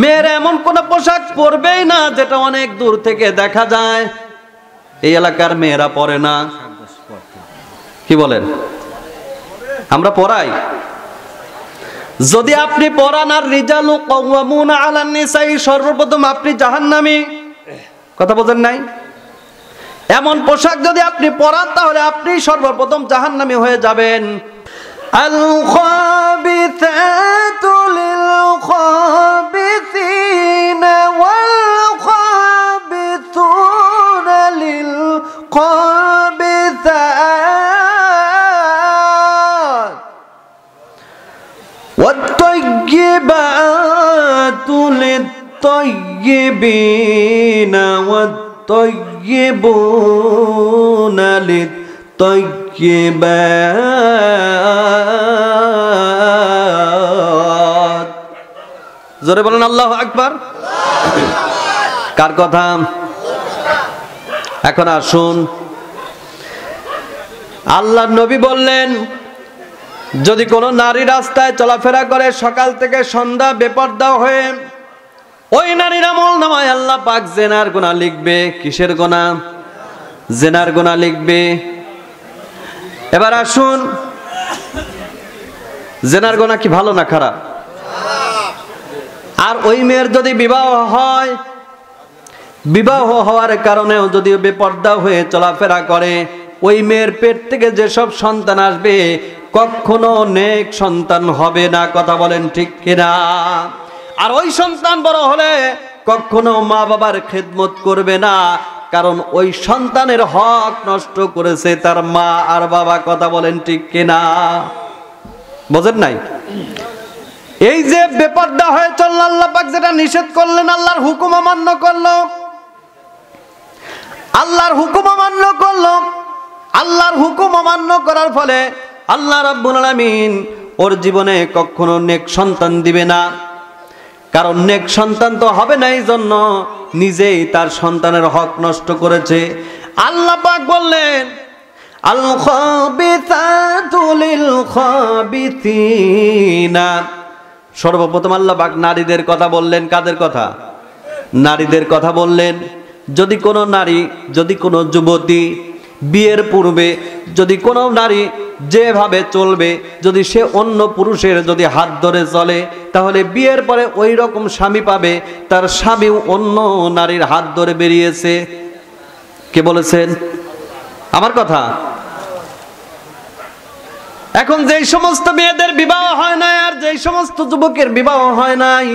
B: মেয়েরা এমন কোন পোশাক পরবেই না যেটা অনেক দূর থেকে দেখা যায়। এই এলাকার মেয়েরা পরে না। কি বলেন? আমরা পড়াই। যদি আপনি পড়ান, আর রিজালু কাওয়ামুনা আলান নিসাই, সর্বপ্রথম আপনি জাহান্নামী। কথা বোঝেন নাই? এমন পোশাক যদি আপনি পরান, তাহলে আপনি সর্বপ্রথম জাহান্নামী হয়ে যাবেন। আল খাবিসাতু লিল খাবিসিনা ওয়াল খাবিসুনা লিল খাবিসাত ওয়াত তাইয়্যিবাতু লিত তাইয়্যিবিনা ওয়াত তাইয়্যিবুনা লিত তাইয়্যিবাত। জোরে বলেন আল্লাহু আকবার। কার কথা? এখন আসুন, আল্লাহর নবী বললেন, যদি কোনো নারী রাস্তায় চলাফেরা করে সকাল থেকে সন্ধ্যা বেপরদা হয়ে, ওই নারীর আমলনামায় আল্লাহ পাক জেনার গুনাহ লিখবে। কিসের গুনাহ? জেনার গুনাহ লিখবে। এবার আসুন, জেনার গুনাহ কি ভালো না খারাপ? আর ওই মেয়ের যদি বিবাহ হয়, বিবাহ হওয়ার কারণেও যদি বেপরদা হয়ে চলাফেরা করে, ওই মেয়ের পেট থেকে যেসব সন্তান আসবে কখনো নেক সন্তান হবে না। কথা বলেন ঠিক কিনা? আর ওই সন্তান বড় হলে কখনো মা বাবার খেদমত করবে না, কারণ ওই সন্তানের হক নষ্ট করেছে তার মা আর বাবা। কথা বলেন ঠিক কিনা? বোঝেন নাই? এই যে বেপরদা হয়ে চলল, আল্লাহ পাক যেটা নিষেধ করলেন, আল্লাহর হুকুম অমান্য করলো, আল্লাহর হুকুম অমান্য করলো। আল্লাহর হুকুম অমান্য করার ফলে আল্লাহ রাব্বুল আলামিন ওর জীবনে কখনো নেক সন্তান দিবে না। কারণ নেক সন্তান তো হবে না, এই জন্য নিজেই তার সন্তানের হক নষ্ট করেছে। আল্লাহ পাক বললেন, আল খাবিসাতু লিল খাবিসিনা। সর্বপ্রথম আল্লাহ পাক নারীদের কথা বললেন। কাদের কথা? নারীদের কথা বললেন। যদি কোনো নারী, যদি কোনো যুবতী বিয়ের পূর্বে যদি কোনো নারী যেভাবে চলবে, যদি সে অন্য পুরুষের যদি হাত ধরে চলে, তাহলে বিয়ের পরে ওই রকম স্বামী পাবে, তার স্বামীও অন্য নারীর হাত ধরে বেরিয়েছে। কে বলেছেন? আমার কথা। এখন যেই সমস্ত মেয়েদের বিবাহ হয় নাই, আর যেই সমস্ত যুবকের বিবাহ হয় নাই,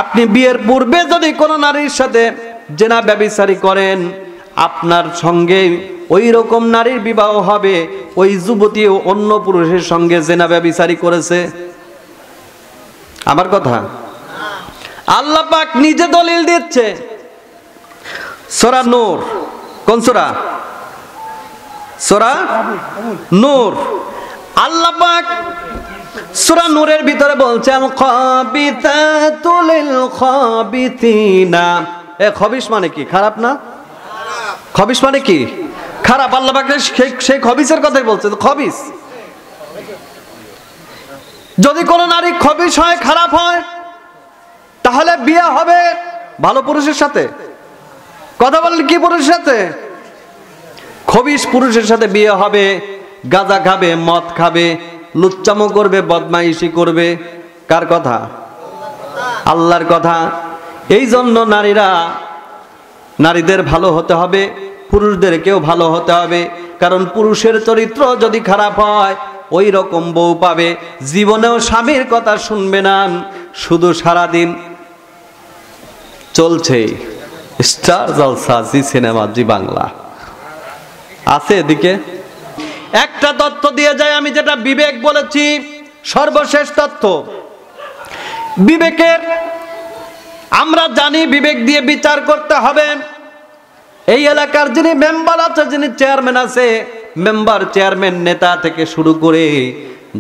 B: আপনি বিয়ের পূর্বে যদি কোনো নারীর সাথে জেনা ব্যভিচারী করেন, আপনার সঙ্গে ওই রকম নারীর বিবাহ হবে। ওই যুবতীও অন্য পুরুষের সঙ্গে জেনা ব্যভিচারী করেছে। আমার কথা। আল্লাহ পাক নিজে দলিল দিচ্ছে। সূরা নূর, কোন সূরা? সূরা নূর। আল্লাহ পাক সূরা নূরের ভিতরে বলছেন, খাবিসাতু লিল খাবিসিনা। এ খবিস মানে কি? খারাপ না? খবিস মানে কি? খারাপ। আল্লাহ পাক সেই খবিসের কথাই বলছে। খবিস যদি কোনো নারী খবিশ হয়, খারাপ হয়, তাহলে বিয়ে হবে ভালো পুরুষের সাথে। কথা বলেন, কি পুরুষের সাথে? খবিশ পুরুষের সাথে বিয়ে হবে। গাঁজা খাবে, মদ খাবে, লুচ্চামো করবে, বদমাইশি করবে। কার কথা? আল্লাহর কথা। এই জন্য নারীদের ভালো হতে হবে, পুরুষদেরকেও ভালো হতে হবে। কারণ পুরুষের চরিত্র যদি খারাপ হয়, ওই রকম বউ পাবে, জীবনেও স্বামীর কথা শুনবে না। শুধু সারাদিন চলছে স্টার জলসা, জি সিনেমা, জি বাংলা আছে এদিকে। একটা তথ্য দিয়ে যায়, আমি যেটা বিবেক বলেছি, সর্বশেষ তথ্য। বিবেকের আমরা জানি বিবেক দিয়ে বিচার করতে হবে। এই এলাকার যিনি মেম্বার আছে, যিনি চেয়ারম্যান আছে, মেম্বার, চেয়ারম্যান, নেতা থেকে শুরু করে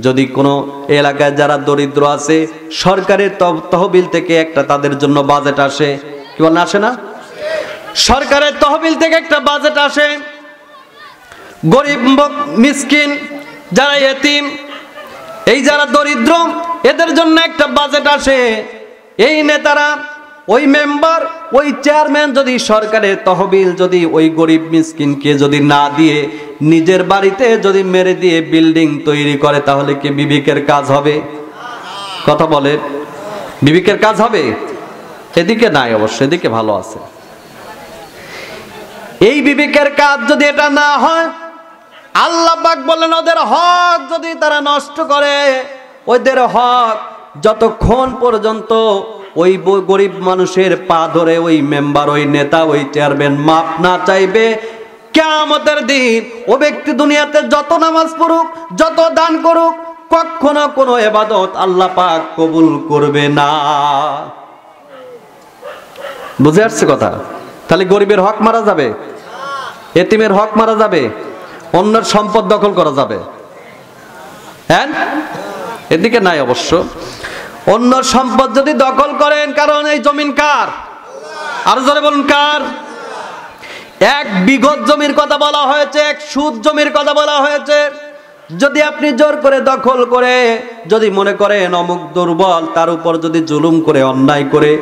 B: যদি কোনো এলাকায় যারা দরিদ্র আছে, সরকারের তহবিল থেকে একটা তাদের জন্য বাজেট আসে। কি বলেন, আসে না? সরকারের তহবিল থেকে একটা বাজেট আসে। গরিব মিসকিন, যারা এতিম, এই যারা দরিদ্র, এদের জন্য একটা বাজেট আসে। এই নেতারা, ওই মেম্বার, ওই চেয়ারম্যান যদি সরকারের তহবিল যদি ওই গরিব মিসকিনকে যদি না দিয়ে নিজের বাড়িতে যদি মেরে দিয়ে বিল্ডিং তৈরি করে, তাহলে কি বিবেকের কাজ হবে? কথা বলে, বিবেকের কাজ হবে? এদিকে নাই, অবশ্য এদিকে ভালো আছে। এই বিবেকের কাজ যদি এটা না হয়, আল্লাহ পাক বলেন ওদের হক যদি তারা নষ্ট করে, ওদের হক যতক্ষণ পর্যন্ত ওই গরিব মানুষের পা ধরে ওই মেম্বার, ওই নেতা, ওই চেয়ারম্যান মাপ না চাইবে, কিয়ামতের দিন ও ব্যক্তি দুনিয়াতে যত নামাজ পড়ুক, যত দান করুক, কখনো কোনো ইবাদত আল্লাহ পাক কবুল করবে না। বুঝে আসছে কথা? তাহলে গরিবের হক মারা যাবে, এতিমের হক মারা যাবে, অন্যের সম্পদ দখল করা যাবে। হ্যাঁ, এদিকে নাই অবশ্য। অন্যর সম্পদ যদি দখল করেন, কারণ এই জমিন কার? আরো জোরে বলুন, কার? এক বিঘত জমির কথা বলা হয়েছে, এক সুদ জমির কথা বলা হয়েছে। যদি আপনি জোর করে দখল করে, যদি মনে করেন অমুক দুর্বল, তার উপর যদি জুলুম করে, অন্যায় করে,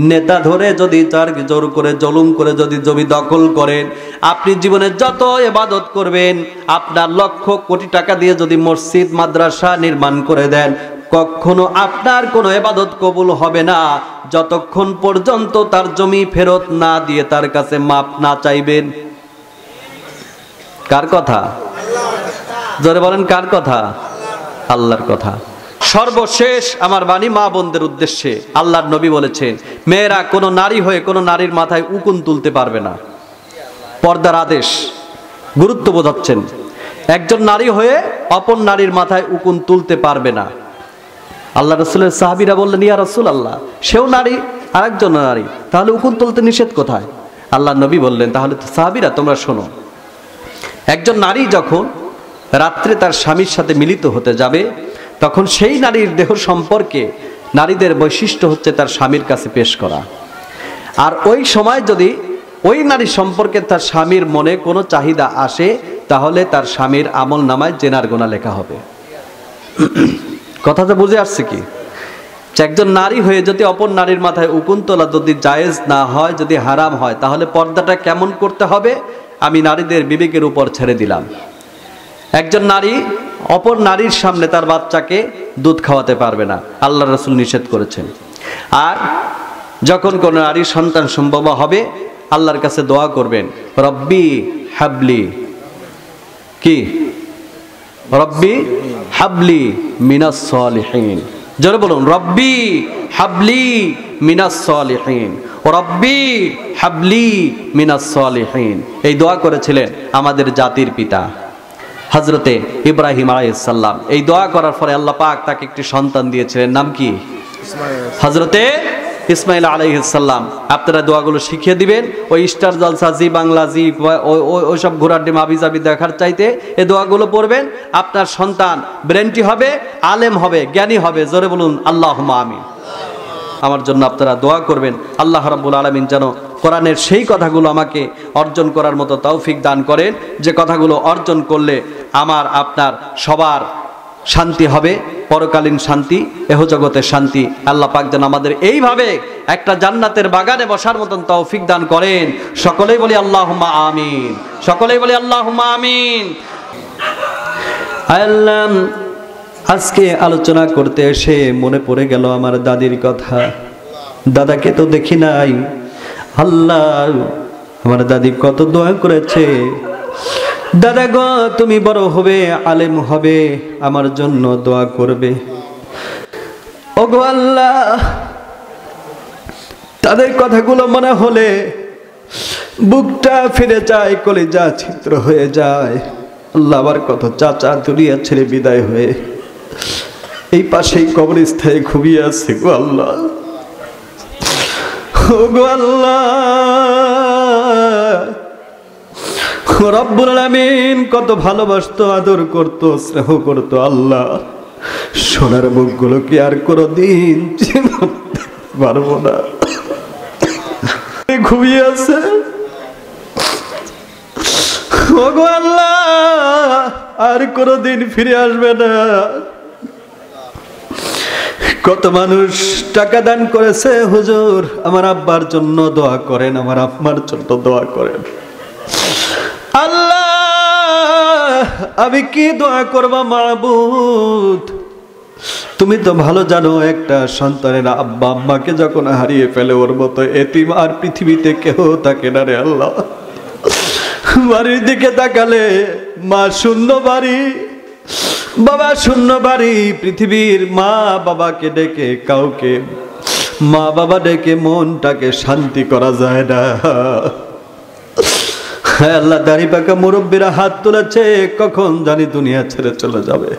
B: নেতা ধরে যদি তার জোর করে জুলুম করে যদি জমি দখল করেন, আপনি জীবনে যত ইবাদত করবেন, আপনার লক্ষ কোটি টাকা দিয়ে যদি মসজিদ মাদ্রাসা নির্মাণ করে দেন, কখনো আপনার কোনো ইবাদত কবুল হবে না যতক্ষণ পর্যন্ত তার জমি ফেরত না দিয়ে তার কাছে মাপ না চাইবেন। কার কথা? জোরে বলেন, কার কথা? আল্লাহর কথা। সর্বশেষ আমার বাণী মা বোনদের উদ্দেশ্যে, আল্লাহর নবী বলেছেন, মেয়েরা কোনো নারী হয়ে কোনো নারীর মাথায় উকুন তুলতে পারবে না। পর্দার আদেশ, গুরুত্ব বোঝাচ্ছেন। একজন নারী হয়ে অপর নারীর মাথায় উকুন তুলতে পারবে না। আল্লাহ রাসূলের সাহাবীরা বললেন, ইয়া রাসূলুল্লাহ, সেও নারী, আরেকজন নারী, তাহলে উকুন তুলতে নিষেধ কোথায়? আল্লাহ নবী বললেন, তাহলে সাহাবীরা তোমরা শোনো, একজন নারী যখন রাত্রে তার স্বামীর সাথে মিলিত হতে যাবে, তখন সেই নারীর দেহ সম্পর্কে নারীদের বৈশিষ্ট্য হচ্ছে তার স্বামীর কাছে পেশ করা। আর ওই সময় যদি ওই নারী সম্পর্কে তার স্বামীর মনে কোনো চাহিদা আসে, তাহলে তার স্বামীর আমল নামায় জেনার গুনাহ লেখা হবে। কথাটা বুঝে আসছে কি? একজন নারী হয়ে যদি অপর নারীর মাথায় উকুন তোলা যদি জায়েজ না হয়, যদি হারাম হয়, তাহলে পর্দাটা কেমন করতে হবে আমি নারীদের বিবেকের উপর ছেড়ে দিলাম। একজন নারী অপর নারীর সামনে তার বাচ্চাকে দুধ খাওয়াতে পারবে না, আল্লাহ রাসূল নিষেধ করেছেন। আর যখন কোন নারীর সন্তান সম্ভব হবে, আল্লাহর কাছে দোয়া করবেন, রব্বি হাবলি, কি? রব্বি হাবলি মিনাস সালিহিন। জোরে বলুন, রব্বি হাবলি মিনাস সালিহিন, রব্বি হাবলি মিনাস সালিহিন। এই দোয়া করেছিলেন আমাদের জাতির পিতা হযরতে ইব্রাহিম আলাইহিস সালাম। এই দোয়া করার পরে আল্লাহ পাক তাকে একটি সন্তান দিয়েছিলেন, নাম কি? হযরতে ইসমাইল আলাইহিস সালাম। আপনারা দোয়াগুলো শিখিয়ে দিবেন। ওই স্টার জলসা, জি বাংলা, জি ওই সব ঘোরার ডিম আবিজাবি দেখার চাইতে এই দোয়াগুলো পড়বেন, আপনার সন্তান ব্রেনটি হবে, আলেম হবে, জ্ঞানী হবে। জোরে বলুন আল্লাহুম্মা আমিন। আমার জন্য আপনারা দোয়া করবেন, আল্লাহ রাব্বুল আলামিন যেন কোরআনের সেই কথাগুলো আমাকে অর্জন করার মতো তৌফিক দান করেন, যে কথাগুলো অর্জন করলে আমার আপনার সবার শান্তি হবে, পরকালীন শান্তি, এহ জগতের শান্তি। আল্লাহ পাক যেন আমাদের এইভাবে একটা জান্নাতের বাগানে বসার মতন তৌফিক দান করেন। সকলেই বলি আল্লাহুম্মা আমিন, সকলেই বলি আল্লাহুম্মা আমিন। আল্লাহ, আজকে আলোচনা করতে এসে মনে পড়ে গেল আমার দাদির কথা। দাদাকে তো দেখি নাই, আল্লাহ আমার দাদি কত দোয়া করেছে, দাদা গো তুমি বড় হবে, আলেম হবে, আমার জন্য দোয়া করবে। ওগো আল্লাহ, তাদের কথাগুলো মনে হলে বুকটা ফিরে যায়, কলিজা ছিদ্র হয়ে যায়। আল্লাহ, আবার কত চাচা দুনিয়া ছেড়ে বিদায় হয়ে এই পাশেই কবরস্থানে ঘুমিয়ে আছে গো আল্লাহ। ওগো আল্লাহ, রব্বুল আলামিন কত ভালোবাসতো, আদর করত, স্নেহ করত। আল্লাহ, সোনার মুখগুলো কি আর কোনদিন পারবো না, ঘুমিয়ে আছে। ওগো আল্লাহ, আর কোনদিন ফিরে আসবে না। কত মানুষ টাকা দান করেছে, হুজুর আমার আব্বার জন্য দোয়া করেন, আমার আম্মার জন্য দোয়া করেন। আল্লাহ, আমি কি দোয়া করবা মাবুদ? তুমি তো ভালো জানো, একটা সন্তানের আব্বা আম্মাকে যখন হারিয়ে ফেলে ওর মতো এতিম আর পৃথিবীতে কেউ থাকে না রে আল্লাহ। বাড়ির দিকে তাকালে মা শূন্য বাড়ি, বাবা শূন্য বাড়ি। পৃথিবীর মা বাবাকে ডেকে কাউকে মা বাবা ডেকে মনটাকে শান্তি করা যায় না। হ্যাঁ আল্লাহ, দাড়ি পাকা মুরব্বীরা হাত তুলেছে, কখন জানি দুনিয়া ছেড়ে চলে যাবে।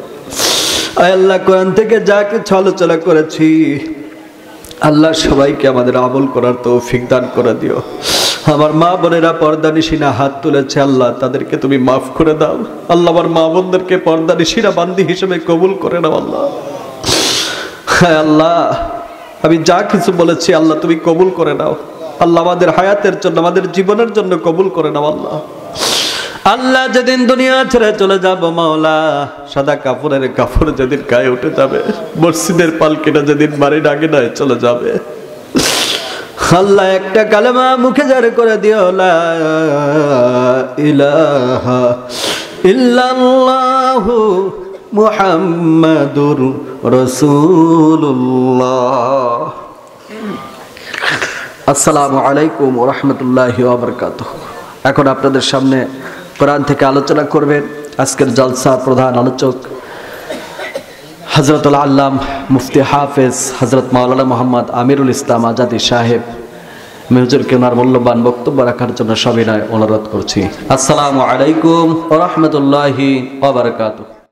B: আল্লাহ, কোরআন থেকে যা কিছু আলোচনা করেছি আল্লাহ, সবাইকে আমাদের আমল করার তৌফিক দান করে দিও। আমার মা বোনেরা পর্দানিশিনা হাত তুলেছে, আল্লাহ তাদেরকে তুমি মাফ করে দাও। আল্লাহ, আমার মা বোনদেরকে পর্দানিশিনা বান্দি হিসেবে কবুল করে নাও আল্লাহ। হ্যাঁ আল্লাহ, আমি যা কিছু বলেছি আল্লাহ তুমি কবুল করে নাও। আল্লাহ, আমাদের হায়াতের জন্য, আমাদের জীবনের জন্য কবুল করে নাও আল্লাহ। আল্লাহ, যেদিন দুনিয়া ছেড়ে চলে যাব মাওলা, সাদা কাপড়ের কাপড় যেদিন গায়ে উঠে যাবে, মসজিদের পালকিটা যেদিন বাড়ির আঙিনায় চলে যাবে, আল্লাহ একটা কালেমা মুখে জারি করে দিও, লা ইলাহা ইল্লাল্লাহু মুহাম্মাদুর রাসূলুল্লাহ। আসসালামু আলাইকুম ওয়া রাহমাতুল্লাহি ওয়া বারাকাতুহু। এখন আপনাদের সামনে কোরআন থেকে আলোচনা করবেন আজকের জলসার প্রধান আলোচক হযরতুল আল্লাম মুফতি হাফেজ হযরত মাওলানা মোহাম্মদ আমিরুল ইসলাম আজাদি সাহেব। আমি হুজুরকে ওনার মূল্যবান বক্তব্য রাখার জন্য সবিনয় অনুরোধ করছি। আসসালামু আলাইকুম ওয়া রাহমাতুল্লাহি ওয়া বারাকাতুহু।